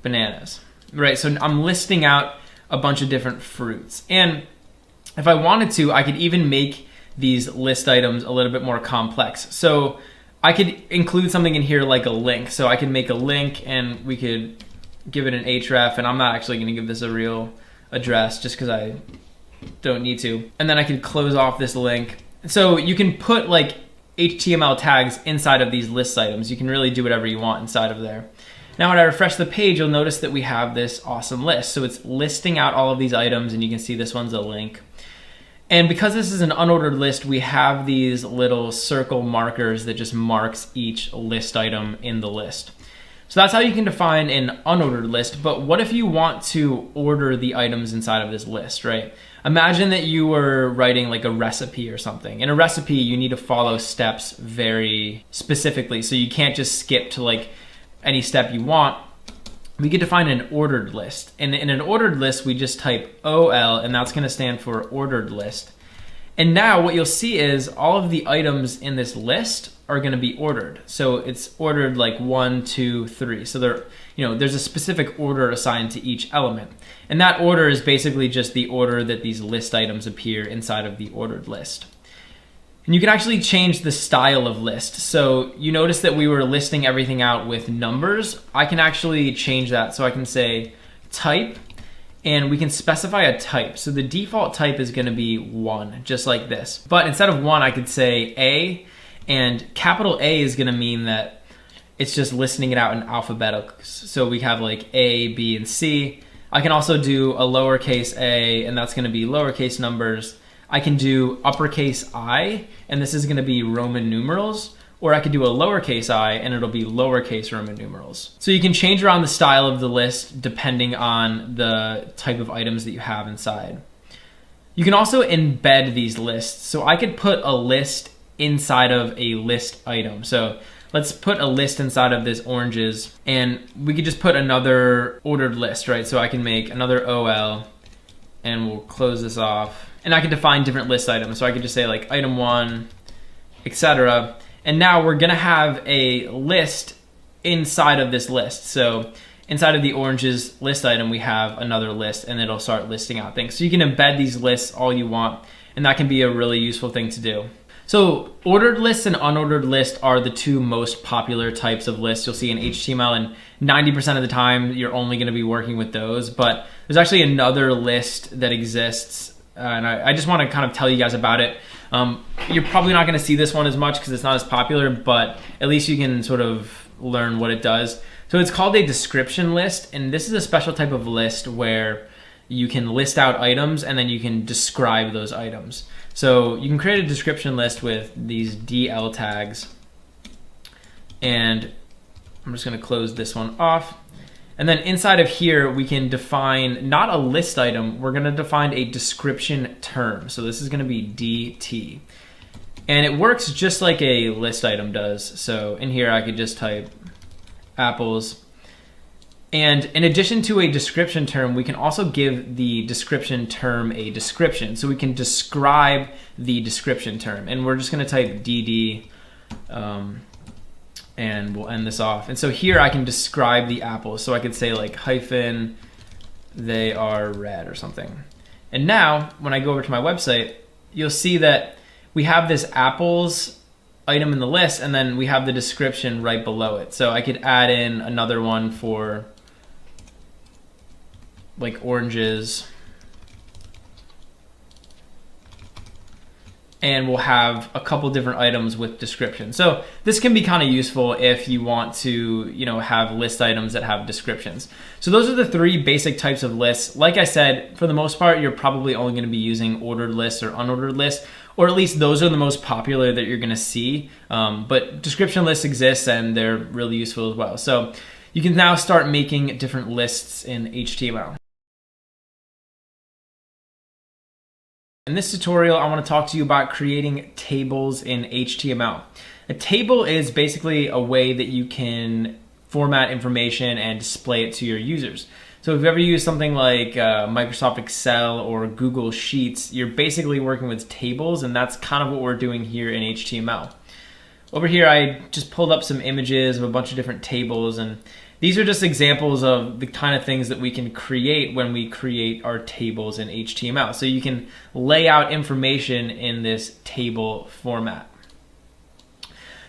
bananas, right? So I'm listing out a bunch of different fruits. And if I wanted to, I could even make these list items a little bit more complex. So I could include something in here like a link. So I could make a link and we could give it an href, and I'm not actually gonna give this a real address just because I don't need to. And then I could close off this link. So you can put like HTML tags inside of these list items. You can really do whatever you want inside of there. Now when I refresh the page, you'll notice that we have this awesome list. So it's listing out all of these items, and you can see this one's a link. And because this is an unordered list, we have these little circle markers that just marks each list item in the list. So that's how you can define an unordered list. But what if you want to order the items inside of this list, right? Imagine that you were writing like a recipe or something. In a recipe, you need to follow steps very specifically. So you can't just skip to like any step you want. We could define an ordered list. And in an ordered list, we just type OL, and that's gonna stand for ordered list. And now what you'll see is all of the items in this list are gonna be ordered. So it's ordered like 1, 2, 3. So there's a specific order assigned to each element. And that order is basically just the order that these list items appear inside of the ordered list. And you can actually change the style of list. So you notice that we were listing everything out with numbers. I can actually change that. So I can say type, and we can specify a type. So the default type is gonna be 1, just like this. But instead of 1, I could say A, and capital A is gonna mean that it's just listing it out in alphabetical. So we have like A, B, and C. I can also do a lowercase a, and that's gonna be lowercase numbers. I can do uppercase I, and this is gonna be Roman numerals, or I could do a lowercase I, and it'll be lowercase Roman numerals. So you can change around the style of the list depending on the type of items that you have inside. You can also embed these lists. So I could put a list inside of a list item. So let's put a list inside of this oranges, and we could just put another ordered list, right? So I can make another OL, and we'll close this off. And I can define different list items. So I could just say like item 1, etc. And now we're gonna have a list inside of this list. So inside of the oranges list item, we have another list, and it'll start listing out things. So you can embed these lists all you want, and that can be a really useful thing to do. So ordered lists and unordered lists are the 2 most popular types of lists you'll see in HTML, and 90% of the time you're only gonna be working with those. But there's actually another list that exists, and I just wanna kind of tell you guys about it. You're probably not gonna see this one as much because it's not as popular, but at least you can sort of learn what it does. So it's called a description list, and this is a special type of list where you can list out items and then you can describe those items. So you can create a description list with these DL tags, and I'm just gonna close this one off. And then inside of here, we can define not a list item, we're gonna define a description term. So this is gonna be DT. And it works just like a list item does. So in here, I could just type apples. And in addition to a description term, we can also give the description term a description. So we can describe the description term. And we're just gonna type DD, and we'll end this off. And so here I can describe the apples. So I could say like hyphen, they are red or something. And now when I go over to my website, you'll see that we have this apples item in the list, and then we have the description right below it. So I could add in another one for like oranges, and we'll have a couple different items with descriptions. So this can be kind of useful if you want to, have list items that have descriptions. So those are the three basic types of lists. Like I said, for the most part, you're probably only going to be using ordered lists or unordered lists, or at least those are the most popular that you're going to see. But description lists exist and they're really useful as well. So you can now start making different lists in HTML. In this tutorial, I want to talk to you about creating tables in HTML. A table is basically a way that you can format information and display it to your users. So if you've ever used something like Microsoft Excel or Google Sheets, you're basically working with tables, and that's kind of what we're doing here in HTML. Over here, I just pulled up some images of a bunch of different tables, and these are just examples of the kind of things that we can create when we create our tables in HTML. So you can lay out information in this table format.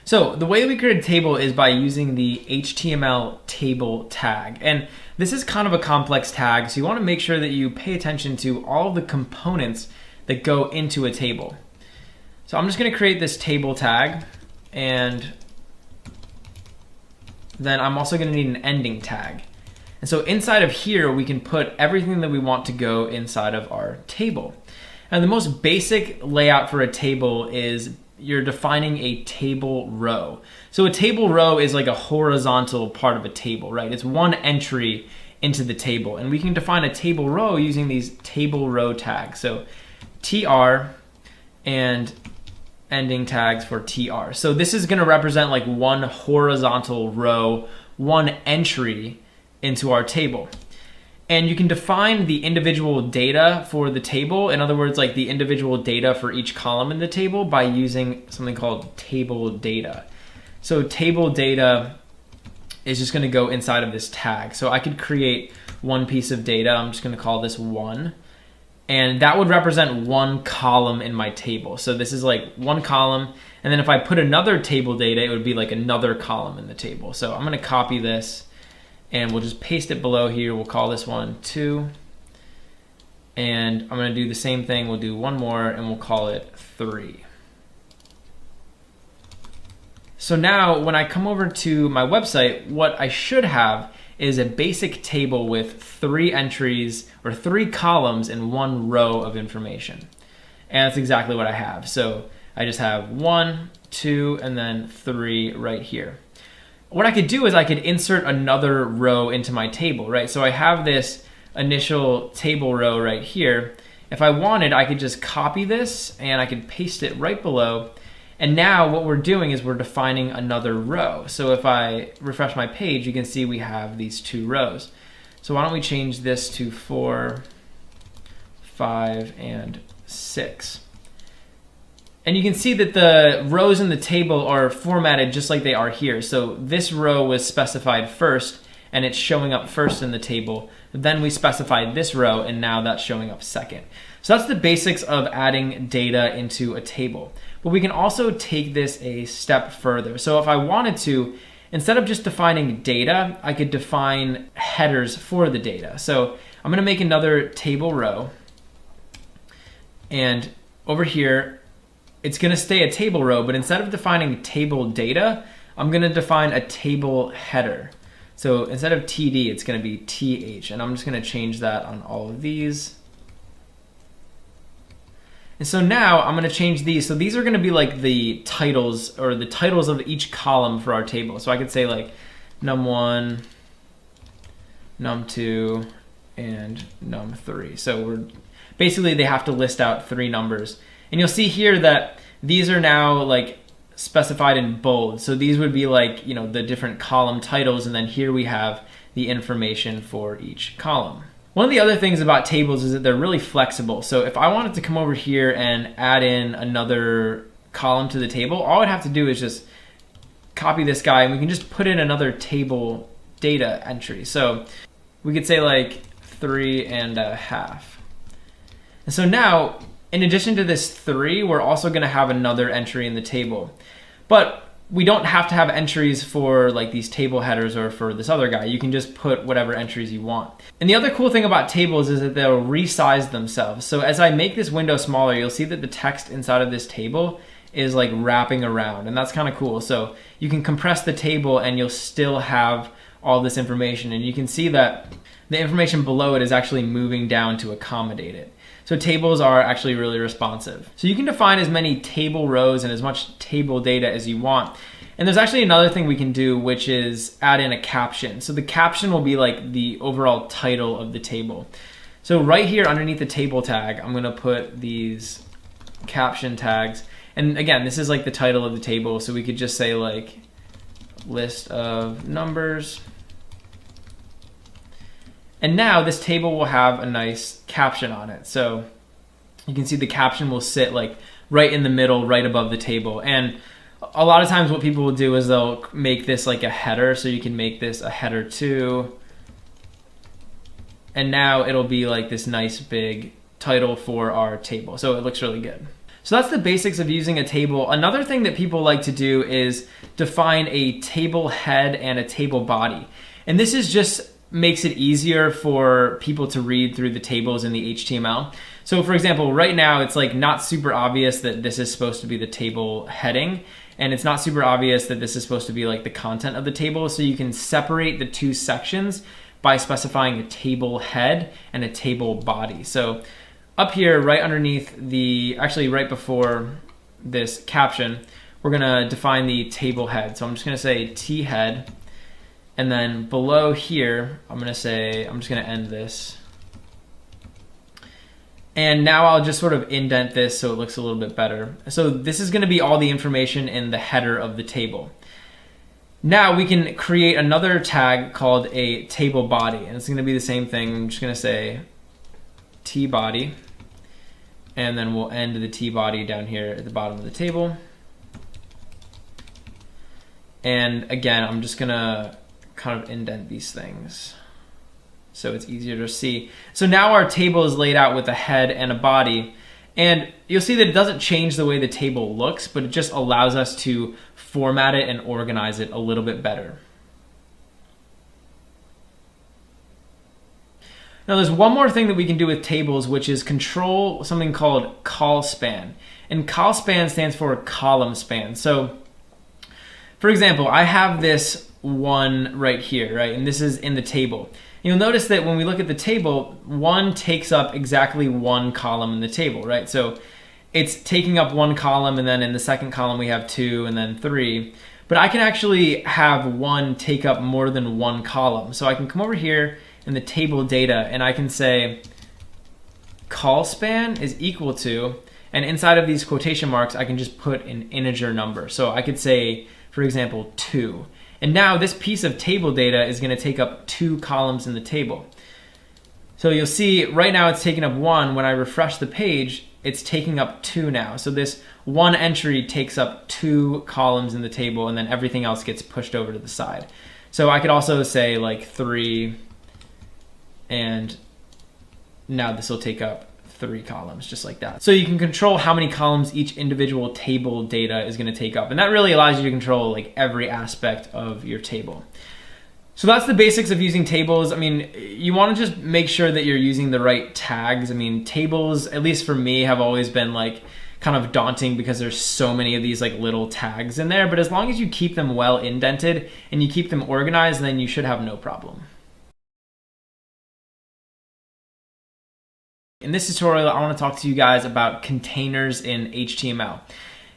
So the way we create a table is by using the HTML table tag. And this is kind of a complex tag, so you want to make sure that you pay attention to all the components that go into a table. So I'm just going to create this table tag, and then I'm also going to need an ending tag. And so inside of here, we can put everything that we want to go inside of our table. And the most basic layout for a table is you're defining a table row. So a table row is like a horizontal part of a table, right? It's one entry into the table. And we can define a table row using these table row tags. So tr and ending tags for tr. So this is going to represent like one horizontal row, one entry into our table. And you can define the individual data for the table, in other words, like the individual data for each column in the table, by using something called table data. So table data is just going to go inside of this tag. So I could create one piece of data. I'm just going to call this 1. And that would represent one column in my table. So this is like one column. And then if I put another table data, it would be like another column in the table. So I'm going to copy this, and we'll just paste it below here. We'll call this one 2. And I'm going to do the same thing. We'll do one more, and we'll call it 3. So now when I come over to my website, what I should have is a basic table with 3 entries or 3 columns in one row of information. And that's exactly what I have. So I just have 1, 2, and then 3 right here. What I could do is I could insert another row into my table, right? So I have this initial table row right here. If I wanted, I could just copy this and I could paste it right below. And now what we're doing is we're defining another row. So if I refresh my page, you can see we have these 2 rows. So why don't we change this to 4, 5, and 6. And you can see that the rows in the table are formatted just like they are here. So this row was specified first, and it's showing up first in the table. Then we specified this row, and now that's showing up second. So that's the basics of adding data into a table. But we can also take this a step further. So if I wanted to, instead of just defining data, I could define headers for the data. So I'm going to make another table row. And over here, it's going to stay a table row, but instead of defining table data, I'm going to define a table header. So instead of TD, it's going to be TH, and I'm just going to change that on all of these. And so now I'm going to change these. So these are going to be like the titles, or the titles of each column for our table. So I could say like num1, num2, and num3. So basically they have to list out 3 numbers. And you'll see here that these are now like specified in bold. So these would be like, the different column titles, and then here we have the information for each column. One of the other things about tables is that they're really flexible. So if I wanted to come over here and add in another column to the table, all I'd have to do is just copy this guy, and we can just put in another table data entry. So we could say like 3.5. And so now, in addition to this 3, we're also going to have another entry in the table. But we don't have to have entries for like these table headers or for this other guy. You can just put whatever entries you want. And the other cool thing about tables is that they'll resize themselves. So as I make this window smaller, you'll see that the text inside of this table is like wrapping around, and that's kind of cool. So you can compress the table and you'll still have all this information, and you can see that the information below it is actually moving down to accommodate it. So tables are actually really responsive. So you can define as many table rows and as much table data as you want. And there's actually another thing we can do, which is add in a caption. So the caption will be like the overall title of the table. So right here underneath the table tag, I'm gonna put these caption tags. And again, this is like the title of the table. So we could just say like list of numbers. And now this table will have a nice caption on it. So you can see the caption will sit like right in the middle, right above the table. And a lot of times what people will do is they'll make this like a header. So you can make this a header 2. And now it'll be like this nice big title for our table. So it looks really good. So that's the basics of using a table. Another thing that people like to do is define a table head and a table body. And this is just makes it easier for people to read through the tables in the HTML. So for example, right now it's like not super obvious that this is supposed to be the table heading, and it's not super obvious that this is supposed to be like the content of the table. So you can separate the two sections by specifying a table head and a table body. So up here, right underneath actually right before this caption, we're gonna define the table head. So I'm just gonna say T head. And then below here, I'm just gonna end this. And now I'll just sort of indent this so it looks a little bit better. So this is gonna be all the information in the header of the table. Now we can create another tag called a table body, and it's gonna be the same thing. I'm just gonna say T body, and then we'll end the T body down here at the bottom of the table. And again, I'm just gonna kind of indent these things so it's easier to see. So now our table is laid out with a head and a body, and you'll see that it doesn't change the way the table looks, but it just allows us to format it and organize it a little bit better. Now there's one more thing that we can do with tables, which is control something called call span. And call span stands for column span. So for example, I have this one right here, right? And this is in the table. You'll notice that when we look at the table, 1 takes up exactly 1 column in the table, right? So it's taking up 1 column, and then in the second column we have 2 and then 3. But I can actually have 1 take up more than 1 column. So I can come over here in the table data and I can say call span is equal to, and inside of these quotation marks I can just put an integer number. So I could say, for example, 2. And now this piece of table data is going to take up 2 columns in the table. So you'll see right now it's taking up 1. When I refresh the page, it's taking up 2 now. So this one entry takes up 2 columns in the table, and then everything else gets pushed over to the side. So I could also say like 3, and now this will take up 3 columns, just like that. So you can control how many columns each individual table data is going to take up, and that really allows you to control like every aspect of your table. So that's the basics of using tables. I mean, you want to just make sure that you're using the right tags. I mean, tables, at least for me, have always been like kind of daunting because there's so many of these like little tags in there, but as long as you keep them well indented and you keep them organized, then you should have no problem. In this tutorial, I want to talk to you guys about containers in HTML.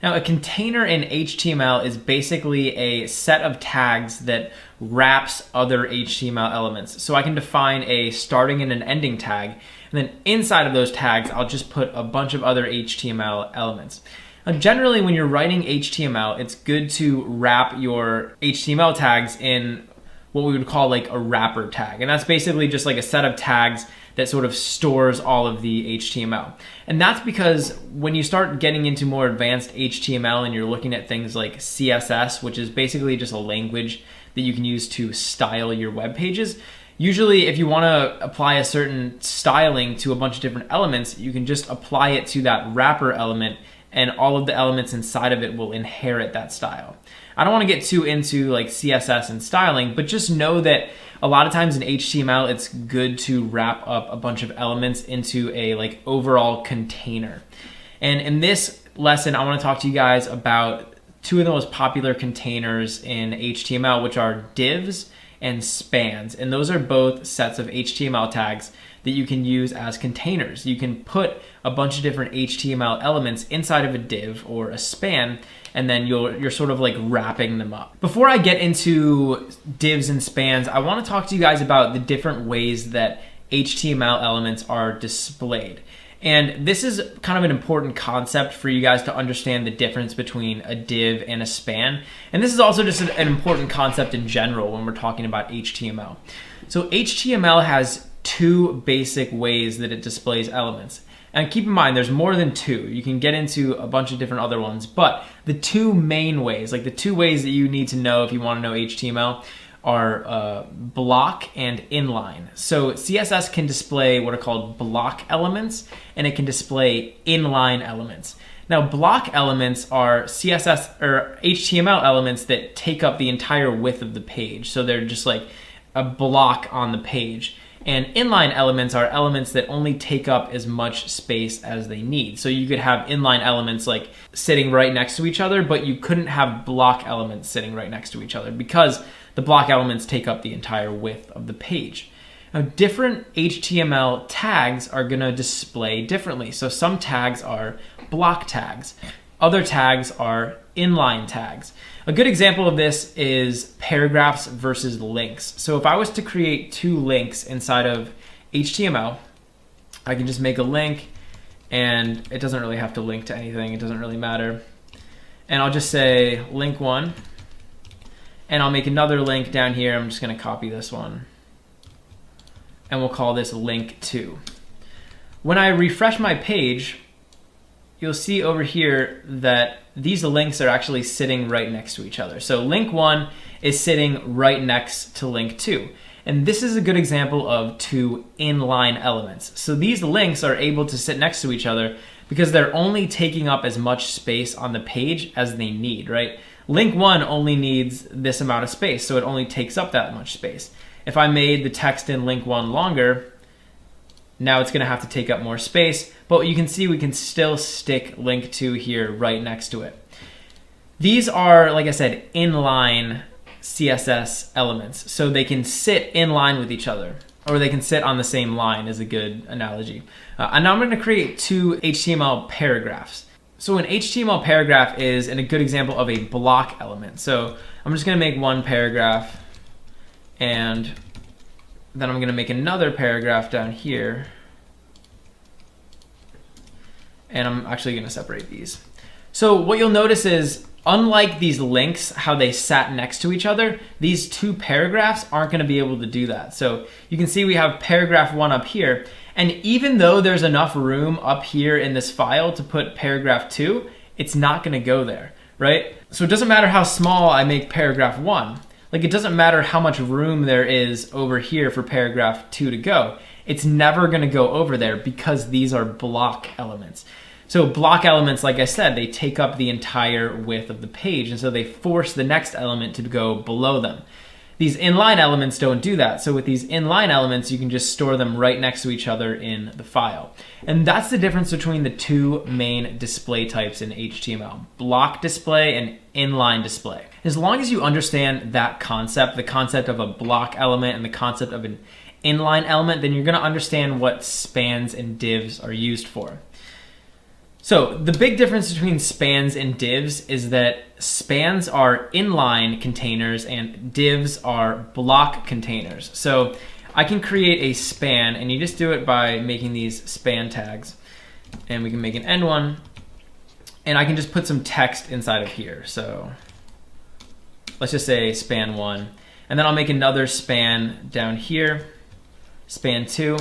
Now, a container in HTML is basically a set of tags that wraps other HTML elements. So I can define a starting and an ending tag, and then inside of those tags, I'll just put a bunch of other HTML elements. Now, generally, when you're writing HTML, it's good to wrap your HTML tags in what we would call like a wrapper tag. And that's basically just like a set of tags that sort of stores all of the HTML. And that's because when you start getting into more advanced HTML and you're looking at things like CSS, which is basically just a language that you can use to style your web pages, usually if you want to apply a certain styling to a bunch of different elements, you can just apply it to that wrapper element, and all of the elements inside of it will inherit that style. I don't want to get too into like CSS and styling, but just know that a lot of times in HTML, it's good to wrap up a bunch of elements into a like overall container. And in this lesson, I want to talk to you guys about two of the most popular containers in HTML, which are divs and spans. And those are both sets of HTML tags that you can use as containers. You can put a bunch of different HTML elements inside of a div or a span, and then you're sort of like wrapping them up. Before I get into divs and spans, I want to talk to you guys about the different ways that HTML elements are displayed. And this is kind of an important concept for you guys to understand the difference between a div and a span. And this is also just an important concept in general when we're talking about HTML. So HTML has two basic ways that it displays elements. And keep in mind, there's more than two. You can get into a bunch of different other ones, but the two main ways, like the two ways that you need to know if you want to know HTML, are block and inline. So CSS can display what are called block elements, and it can display inline elements. Now, block elements are CSS or HTML elements that take up the entire width of the page. So they're just like a block on the page. And inline elements are elements that only take up as much space as they need. So you could have inline elements like sitting right next to each other, but you couldn't have block elements sitting right next to each other because the block elements take up the entire width of the page. Now, different HTML tags are going to display differently. So some tags are block tags. Other tags are inline tags. A good example of this is paragraphs versus links. So if I was to create two links inside of HTML, I can just make a link, and it doesn't really have to link to anything. It doesn't really matter. And I'll just say link 1, and I'll make another link down here. I'm just going to copy this one, and we'll call this link 2. When I refresh my page, you'll see over here that these links are actually sitting right next to each other. So link 1 is sitting right next to link 2. And this is a good example of two inline elements. So these links are able to sit next to each other because they're only taking up as much space on the page as they need, right? Link 1 only needs this amount of space, so it only takes up that much space. If I made the text in link 1 longer, now it's going to have to take up more space, but you can see we can still stick link 2 here right next to it. These are, like I said, inline CSS elements, so they can sit in line with each other, or they can sit on the same line is a good analogy. And now I'm going to create two HTML paragraphs. So an HTML paragraph is a good example of a block element. So I'm just going to make one paragraph, and then I'm going to make another paragraph down here, and I'm actually going to separate these. So what you'll notice is, unlike these links, how they sat next to each other, these two paragraphs aren't going to be able to do that. So you can see we have paragraph 1 up here, and even though there's enough room up here in this file to put paragraph 2, it's not going to go there, right? So it doesn't matter how small I make paragraph 1. Like, it doesn't matter how much room there is over here for paragraph 2 to go. It's never going to go over there because these are block elements. So block elements, like I said, they take up the entire width of the page, and so they force the next element to go below them. These inline elements don't do that. So with these inline elements, you can just store them right next to each other in the file. And that's the difference between the two main display types in HTML, block display and inline display. As long as you understand that concept, the concept of a block element and the concept of an inline element, then you're going to understand what spans and divs are used for. So the big difference between spans and divs is that spans are inline containers and divs are block containers. So I can create a span, and you just do it by making these span tags, and we can make an end one, and I can just put some text inside of here. So let's just say span 1, and then I'll make another span down here, span 2.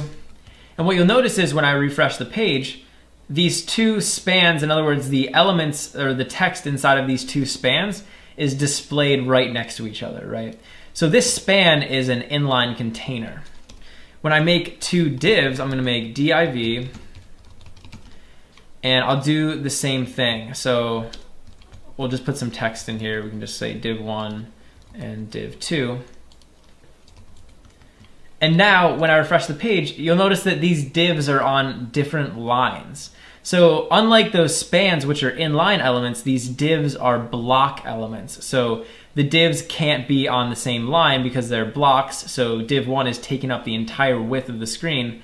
And what you'll notice is when I refresh the page, these two spans, in other words, the elements or the text inside of these two spans is displayed right next to each other, right? So this span is an inline container. When I make two divs, I'm going to make div, and I'll do the same thing. So we'll just put some text in here. We can just say div1 and div2. And now when I refresh the page, you'll notice that these divs are on different lines. So unlike those spans, which are inline elements, these divs are block elements. So the divs can't be on the same line because they're blocks. So div1 is taking up the entire width of the screen.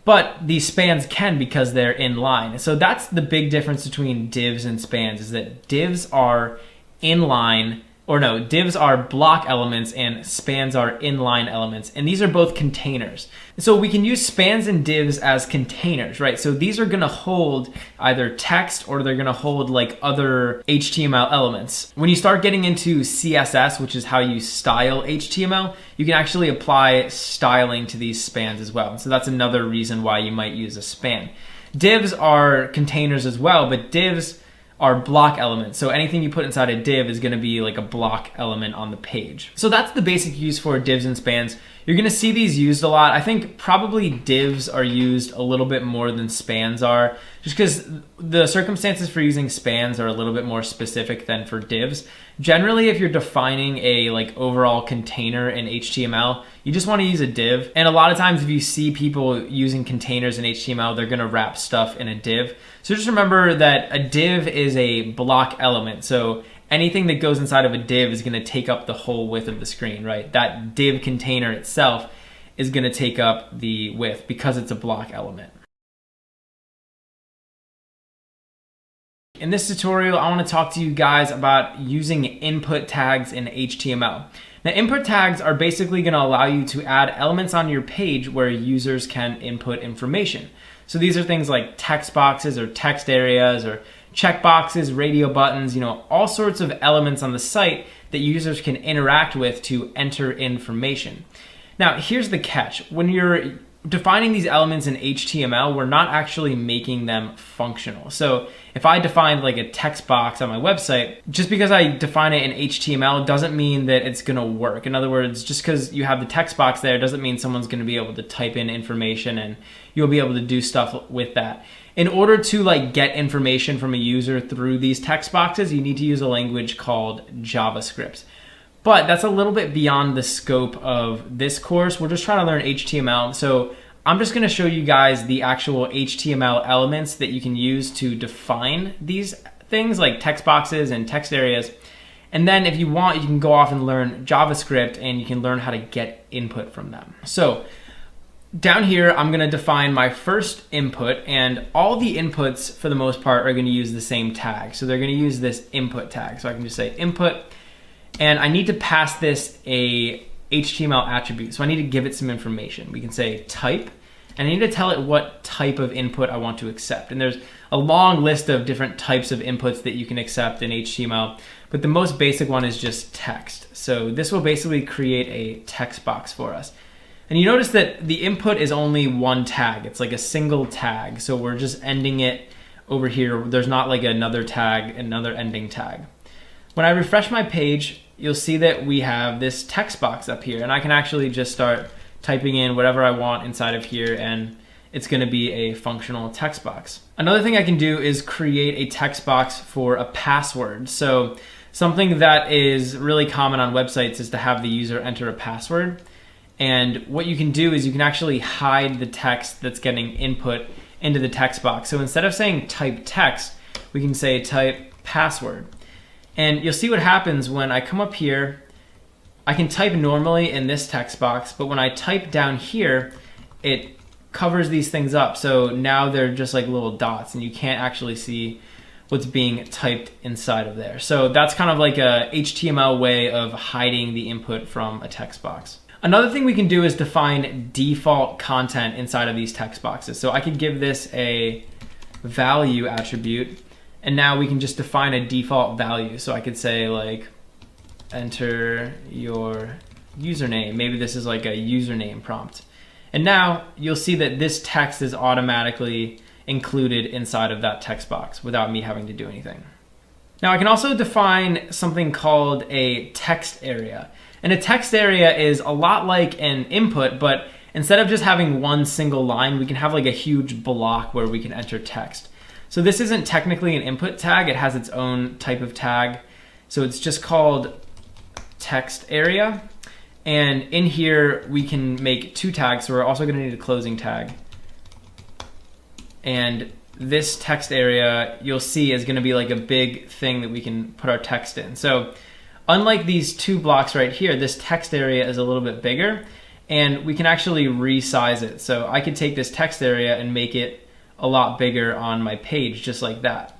But these spans can because they're inline. So that's the big difference between divs and spans, is that divs are inline, or no, divs are block elements and spans are inline elements. And these are both containers. So we can use spans and divs as containers, right? So these are gonna hold either text or they're gonna hold like other HTML elements. When you start getting into CSS, which is how you style HTML, you can actually apply styling to these spans as well. So that's another reason why you might use a span. Divs are containers as well, but divs are block elements. So anything you put inside a div is gonna be like a block element on the page. So that's the basic use for divs and spans. You're gonna see these used a lot. I think probably divs are used a little bit more than spans are, just because the circumstances for using spans are a little bit more specific than for divs. Generally, if you're defining a like overall container in HTML, you just wanna use a div. And a lot of times if you see people using containers in HTML, they're gonna wrap stuff in a div. So just remember that a div is a block element. So anything that goes inside of a div is gonna take up the whole width of the screen, right? That div container itself is gonna take up the width because it's a block element. In this tutorial, I want to talk to you guys about using input tags in HTML. Now, input tags are basically going to allow you to add elements on your page where users can input information. So these are things like text boxes or text areas or checkboxes, radio buttons, all sorts of elements on the site that users can interact with to enter information. Now, here's the catch. When you're defining these elements in HTML, we're not actually making them functional. So if I defined like a text box on my website, just because I define it in HTML doesn't mean that it's gonna work. In other words, just because you have the text box there doesn't mean someone's gonna be able to type in information and you'll be able to do stuff with that. In order to like get information from a user through these text boxes, you need to use a language called JavaScript. But that's a little bit beyond the scope of this course. We're just trying to learn HTML. So I'm just gonna show you guys the actual HTML elements that you can use to define these things like text boxes and text areas. And then if you want, you can go off and learn JavaScript and you can learn how to get input from them. So down here, I'm gonna define my first input, and all the inputs for the most part are gonna use the same tag. So they're gonna use this input tag. So I can just say input, and I need to pass this a HTML attribute. So I need to give it some information. We can say type, and I need to tell it what type of input I want to accept. And there's a long list of different types of inputs that you can accept in HTML, but the most basic one is just text. So this will basically create a text box for us. And you notice that the input is only one tag. It's like a single tag. So we're just ending it over here. There's not like another tag, another ending tag. When I refresh my page, you'll see that we have this text box up here, and I can actually just start typing in whatever I want inside of here, and it's gonna be a functional text box. Another thing I can do is create a text box for a password. So something that is really common on websites is to have the user enter a password. And what you can do is you can actually hide the text that's getting input into the text box. So instead of saying type text, we can say type password. And you'll see what happens when I come up here. I can type normally in this text box, but when I type down here, it covers these things up. So now they're just like little dots and you can't actually see what's being typed inside of there. So that's kind of like a HTML way of hiding the input from a text box. Another thing we can do is define default content inside of these text boxes. So I could give this a value attribute, and now we can just define a default value. So I could say like, enter your username. Maybe this is like a username prompt. And now you'll see that this text is automatically included inside of that text box without me having to do anything. Now I can also define something called a text area. And a text area is a lot like an input, but instead of just having one single line, we can have like a huge block where we can enter text. So this isn't technically an input tag. It has its own type of tag. So it's just called text area. And in here, we can make 2 tags. So we're also going to need a closing tag. And this text area, you'll see, is going to be like a big thing that we can put our text in. So unlike these 2 blocks right here, this text area is a little bit bigger. And we can actually resize it. So I could take this text area and make it a lot bigger on my page, just like that.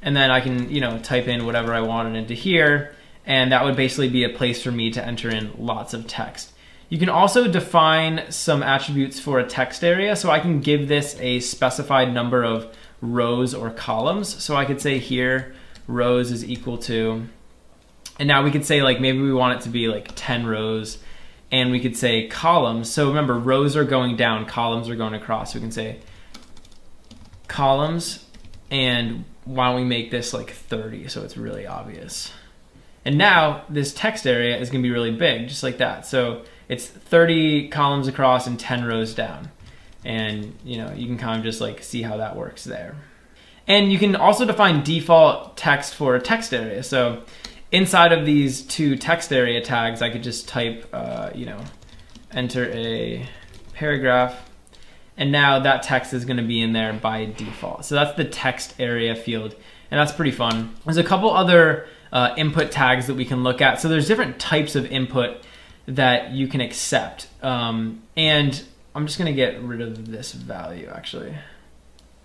And then I can, type in whatever I wanted into here, and that would basically be a place for me to enter in lots of text. You can also define some attributes for a text area. So I can give this a specified number of rows or columns. So I could say here, rows is equal to, and now we could say like maybe we want it to be like 10 rows, and we could say columns. So remember, rows are going down, columns are going across. We can say columns, and why don't we make this like 30 so it's really obvious. And now this text area is going to be really big, just like that. So it's 30 columns across and 10 rows down. And you can kind of just like see how that works there. And you can also define default text for a text area. So inside of these 2 text area tags, I could just type, enter a paragraph. And now that text is going to be in there by default. So that's the text area field. And that's pretty fun. There's a couple other input tags that we can look at. So there's different types of input that you can accept. And I'm just going to get rid of this value, actually.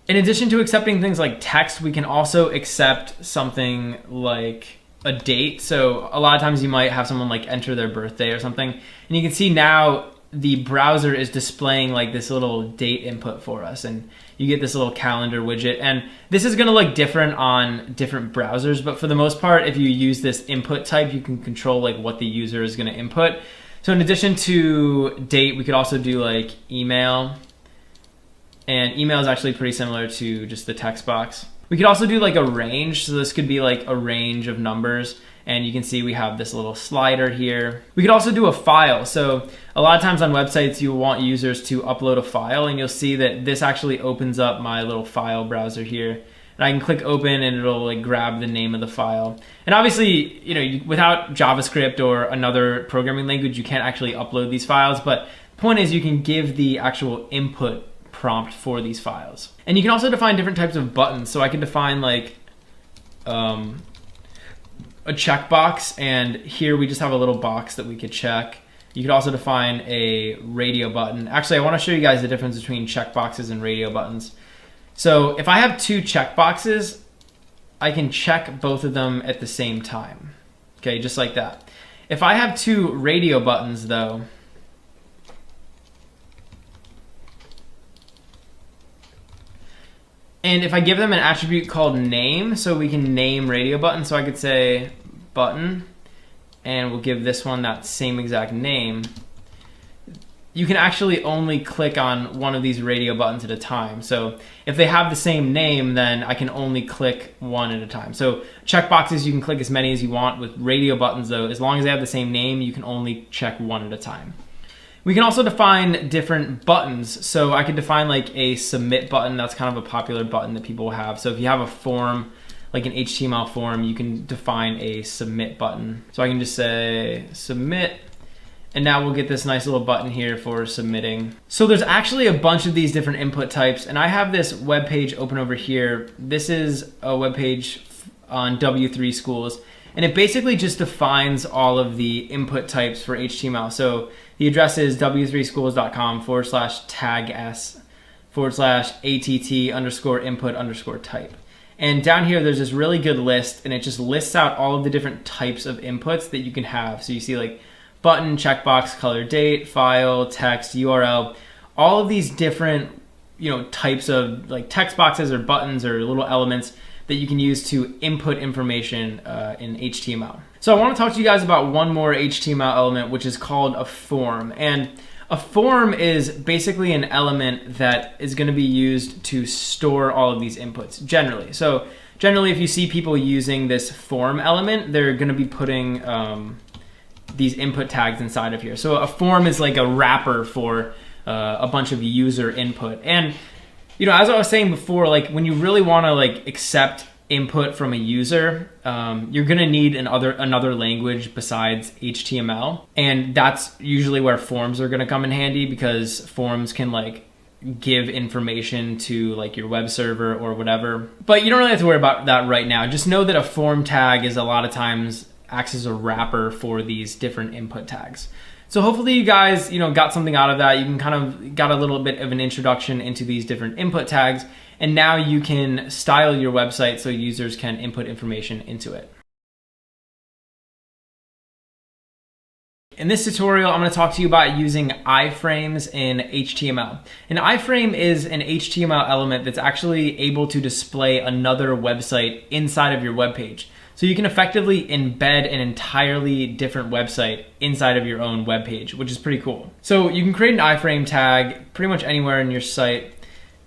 In addition to accepting things like text, we can also accept something like a date. So a lot of times you might have someone like enter their birthday or something. And you can see now the browser is displaying like this little date input for us, and you get this little calendar widget. And this is going to look different on different browsers, but for the most part, if you use this input type, you can control like what the user is going to input. So in addition to date, we could also do like email, and email is actually pretty similar to just the text box. We could also do like a range. So this could be like a range of numbers. And you can see we have this little slider here. We could also do a file. So a lot of times on websites, you want users to upload a file, and you'll see that this actually opens up my little file browser here. And I can click open, and it'll like grab the name of the file. And obviously, without JavaScript or another programming language, you can't actually upload these files. But the point is, you can give the actual input prompt for these files. And you can also define different types of buttons. So I could define like a checkbox, and here we just have a little box that we could check. You could also define a radio button. Actually, I want to show you guys the difference between checkboxes and radio buttons. So if I have 2 checkboxes, I can check both of them at the same time. Okay, just like that. If I have 2 radio buttons though, and if I give them an attribute called name, so we can name radio button, so I could say button, and we'll give this one that same exact name, you can actually only click on one of these radio buttons at a time. So if they have the same name, then I can only click one at a time. So checkboxes, you can click as many as you want. With radio buttons though, as long as they have the same name, you can only check one at a time. We can also define different buttons. So I could define like a submit button. That's kind of a popular button that people have. So if you have a form, like an HTML form, you can define a submit button. So I can just say submit, and now we'll get this nice little button here for submitting. So there's actually a bunch of these different input types, and I have this web page open over here. This is a web page on W3 Schools, and it basically just defines all of the input types for HTML. So the address is w3schools.com/tags/att_input_type. And down here, there's this really good list, and it just lists out all of the different types of inputs that you can have. So you see like button, checkbox, color, date, file, text, URL, all of these different types of like text boxes or buttons or little elements that you can use to input information in HTML. So I want to talk to you guys about one more HTML element, which is called a form. And a form is basically an element that is going to be used to store all of these inputs generally. So generally, if you see people using this form element, they're going to be putting these input tags inside of here. So a form is like a wrapper for a bunch of user input. And As I was saying before, like when you really want to like accept input from a user, you're gonna need another language besides HTML, and that's usually where forms are gonna come in handy, because forms can like give information to like your web server or whatever. But you don't really have to worry about that right now. Just know that a form tag is a lot of times acts as a wrapper for these different input tags. So hopefully you guys, got something out of that. You can kind of got a little bit of an introduction into these different input tags, and now you can style your website so users can input information into it. In this tutorial, I'm going to talk to you about using iframes in HTML. An iframe is an HTML element that's actually able to display another website inside of your web page. So you can effectively embed an entirely different website inside of your own web page, which is pretty cool. So you can create an iframe tag pretty much anywhere in your site,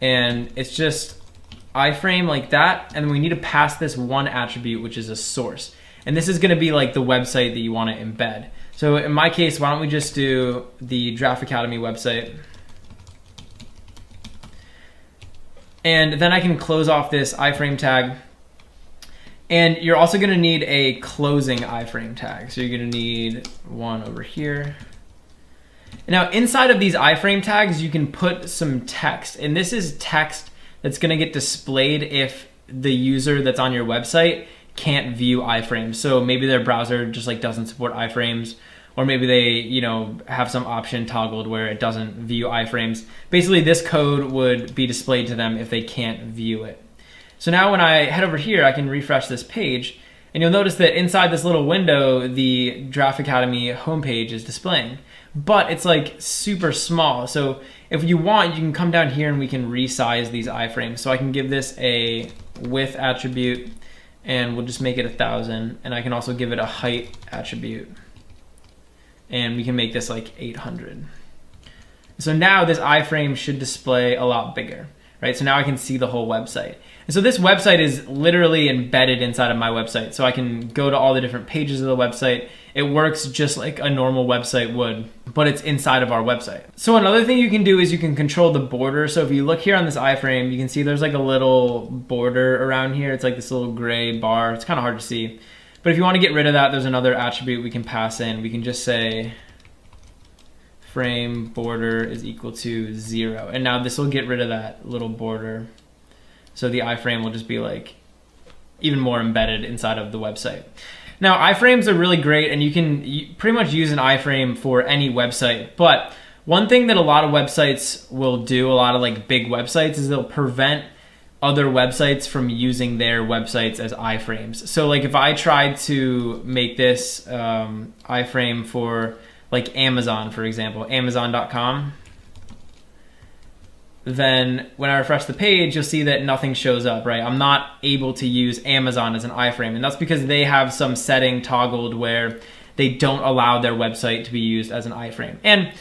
and it's just iframe like that, and then we need to pass this one attribute, which is a source. And this is going to be like the website that you want to embed. So in my case, why don't we just do the Draft Academy website. And then I can close off this iframe tag. And you're also going to need a closing iframe tag. So you're going to need one over here. Now inside of these iframe tags, you can put some text. And this is text that's going to get displayed if the user that's on your website can't view iframes. So maybe their browser just like doesn't support iframes, or maybe they, have some option toggled where it doesn't view iframes. Basically, this code would be displayed to them if they can't view it. So now when I head over here, I can refresh this page, and you'll notice that inside this little window, the Draft Academy homepage is displaying, but it's like super small. So if you want, you can come down here and we can resize these iframes. So I can give this a width attribute, and we'll just make it 1,000. And I can also give it a height attribute, and we can make this like 800. So now this iframe should display a lot bigger, right? So now I can see the whole website. And so this website is literally embedded inside of my website. So I can go to all the different pages of the website. It works just like a normal website would, but it's inside of our website. So another thing you can do is you can control the border. So if you look here on this iframe, you can see there's like a little border around here. It's like this little gray bar. It's kind of hard to see. But if you want to get rid of that, there's another attribute we can pass in. We can just say frame border is equal to 0. And now this will get rid of that little border. So the iframe will just be like even more embedded inside of the website. Now iframes are really great, and you can pretty much use an iframe for any website. But one thing that a lot of websites will do, a lot of like big websites, is they'll prevent other websites from using their websites as iframes. So like if I tried to make this iframe for like Amazon, for example, Amazon.com, then when I refresh the page, you'll see that nothing shows up, right? I'm not able to use Amazon as an iframe, and that's because they have some setting toggled where they don't allow their website to be used as an iframe. And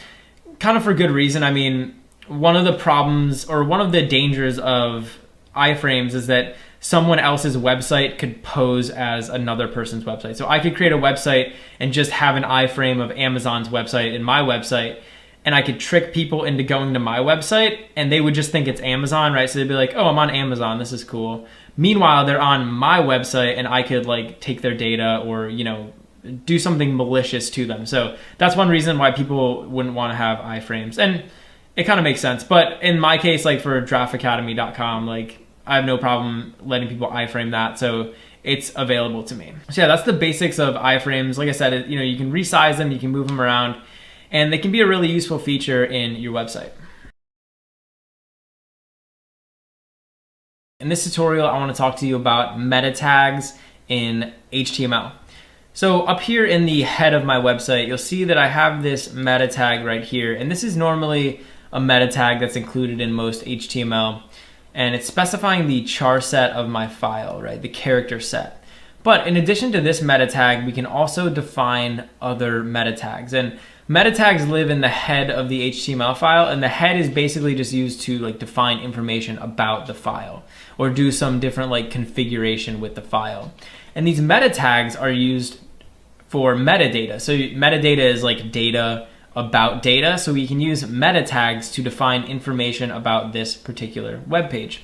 kind of for good reason. I mean, one of the problems or one of the dangers of iframes is that someone else's website could pose as another person's website. So I could create a website and just have an iframe of Amazon's website in my website, and I could trick people into going to my website, and they would just think it's Amazon, right? So they'd be like, oh, I'm on Amazon, this is cool. Meanwhile, they're on my website, and I could like take their data or, do something malicious to them. So that's one reason why people wouldn't want to have iframes. And it kind of makes sense. But in my case, like for draftacademy.com, like I have no problem letting people iframe that. So it's available to me. So yeah, that's the basics of iframes. Like I said, you can resize them, you can move them around, and they can be a really useful feature in your website. In this tutorial, I want to talk to you about meta tags in HTML. So up here in the head of my website, you'll see that I have this meta tag right here, and this is normally a meta tag that's included in most HTML, and it's specifying the char set of my file, right, the character set. But in addition to this meta tag, we can also define other meta tags, and meta tags live in the head of the HTML file, and the head is basically just used to like define information about the file or do some different like configuration with the file. And these meta tags are used for metadata. So metadata is like data about data, so we can use meta tags to define information about this particular web page.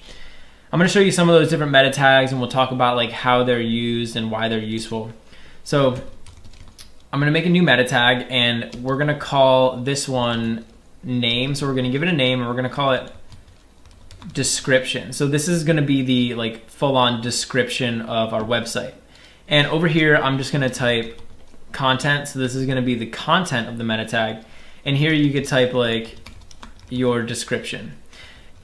I'm going to show you some of those different meta tags, and we'll talk about like how they're used and why they're useful. So I'm going to make a new meta tag, and we're going to call this one name. So we're going to give it a name, and we're going to call it description. So this is going to be the like full-on description of our website. And over here, I'm just going to type content. So this is going to be the content of the meta tag. And here you could type like your description.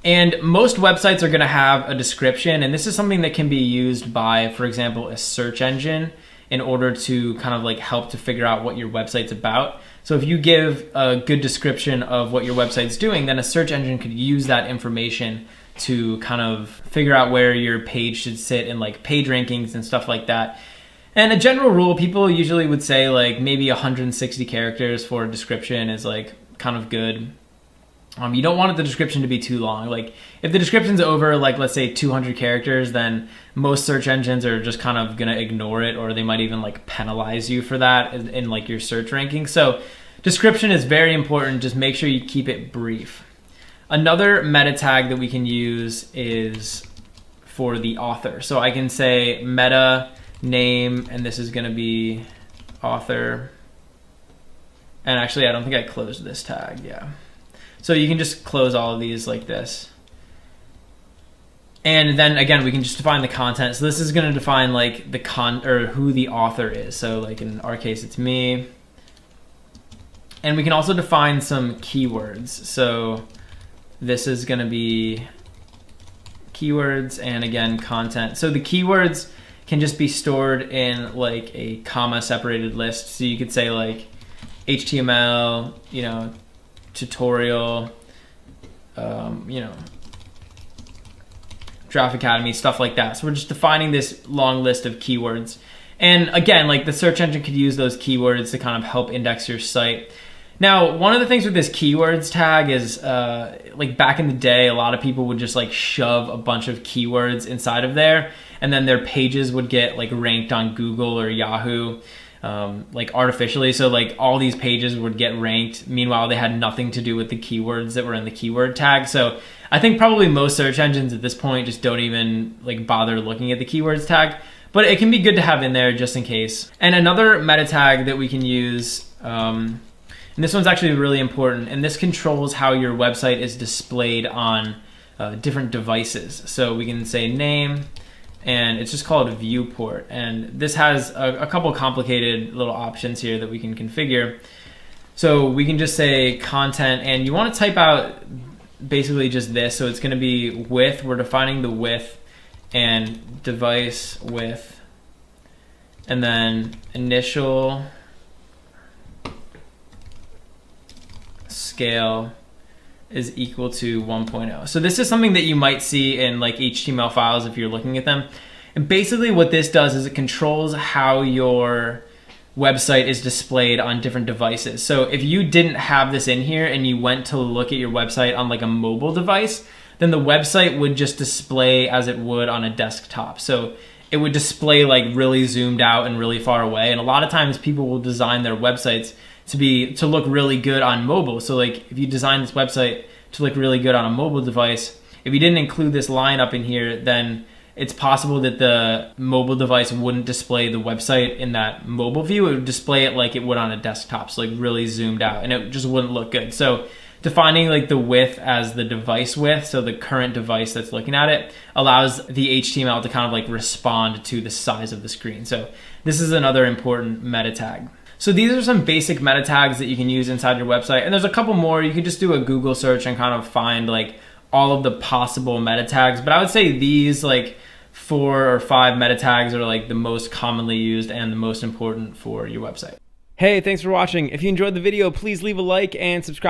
And most websites are going to have a description, and this is something that can be used by, for example, a search engine in order to kind of like help to figure out what your website's about. So if you give a good description of what your website's doing, then a search engine could use that information to kind of figure out where your page should sit in like page rankings and stuff like that. And a general rule, people usually would say like maybe 160 characters for a description is like kind of good. You don't want the description to be too long. Like if the description's over like let's say 200 characters, then most search engines are just kind of gonna ignore it, or they might even like penalize you for that in like your search ranking. So description is very important. Just make sure you keep it brief. Another meta tag that we can use is for the author. So I can say meta name, and this is gonna be author. And actually I don't think I closed this tag, yeah. So you can just close all of these like this. And then again, we can just define the content. So this is going to define like the or who the author is. So like in our case, it's me. And we can also define some keywords. So this is going to be keywords, and again, content. So the keywords can just be stored in like a comma separated list. So you could say like HTML, you know, tutorial, you know, Draft Academy, stuff like that. So we're just defining this long list of keywords. And again, like the search engine could use those keywords to kind of help index your site. Now, one of the things with this keywords tag is like back in the day, a lot of people would just like shove a bunch of keywords inside of there, and then their pages would get like ranked on Google or Yahoo like artificially. So like all these pages would get ranked. Meanwhile, they had nothing to do with the keywords that were in the keyword tag. So I think probably most search engines at this point just don't even like bother looking at the keywords tag, but it can be good to have in there just in case. And another meta tag that we can use, and this one's actually really important, and this controls how your website is displayed on different devices. So we can say name, and it's just called a viewport. And this has a couple complicated little options here that we can configure. So we can just say content, and you want to type out basically just this. So it's going to be width. We're defining the width, and device width, and then initial scale is equal to 1.0. So this is something that you might see in like HTML files if you're looking at them. And basically what this does is it controls how your website is displayed on different devices. So if you didn't have this in here and you went to look at your website on like a mobile device, then the website would just display as it would on a desktop. So it would display like really zoomed out and really far away. And a lot of times people will design their websites to look really good on mobile. So like if you design this website to look really good on a mobile device, if you didn't include this line up in here, then it's possible that the mobile device wouldn't display the website in that mobile view. It would display it like it would on a desktop, so like really zoomed out, and it just wouldn't look good. So defining like the width as the device width, so the current device that's looking at it, allows the HTML to kind of like respond to the size of the screen. So this is another important meta tag. So these are some basic meta tags that you can use inside your website. And there's a couple more. You could just do a Google search and kind of find like all of the possible meta tags. But I would say these like 4 or 5 meta tags are like the most commonly used and the most important for your website. Hey, thanks for watching. If you enjoyed the video, please leave a like and subscribe.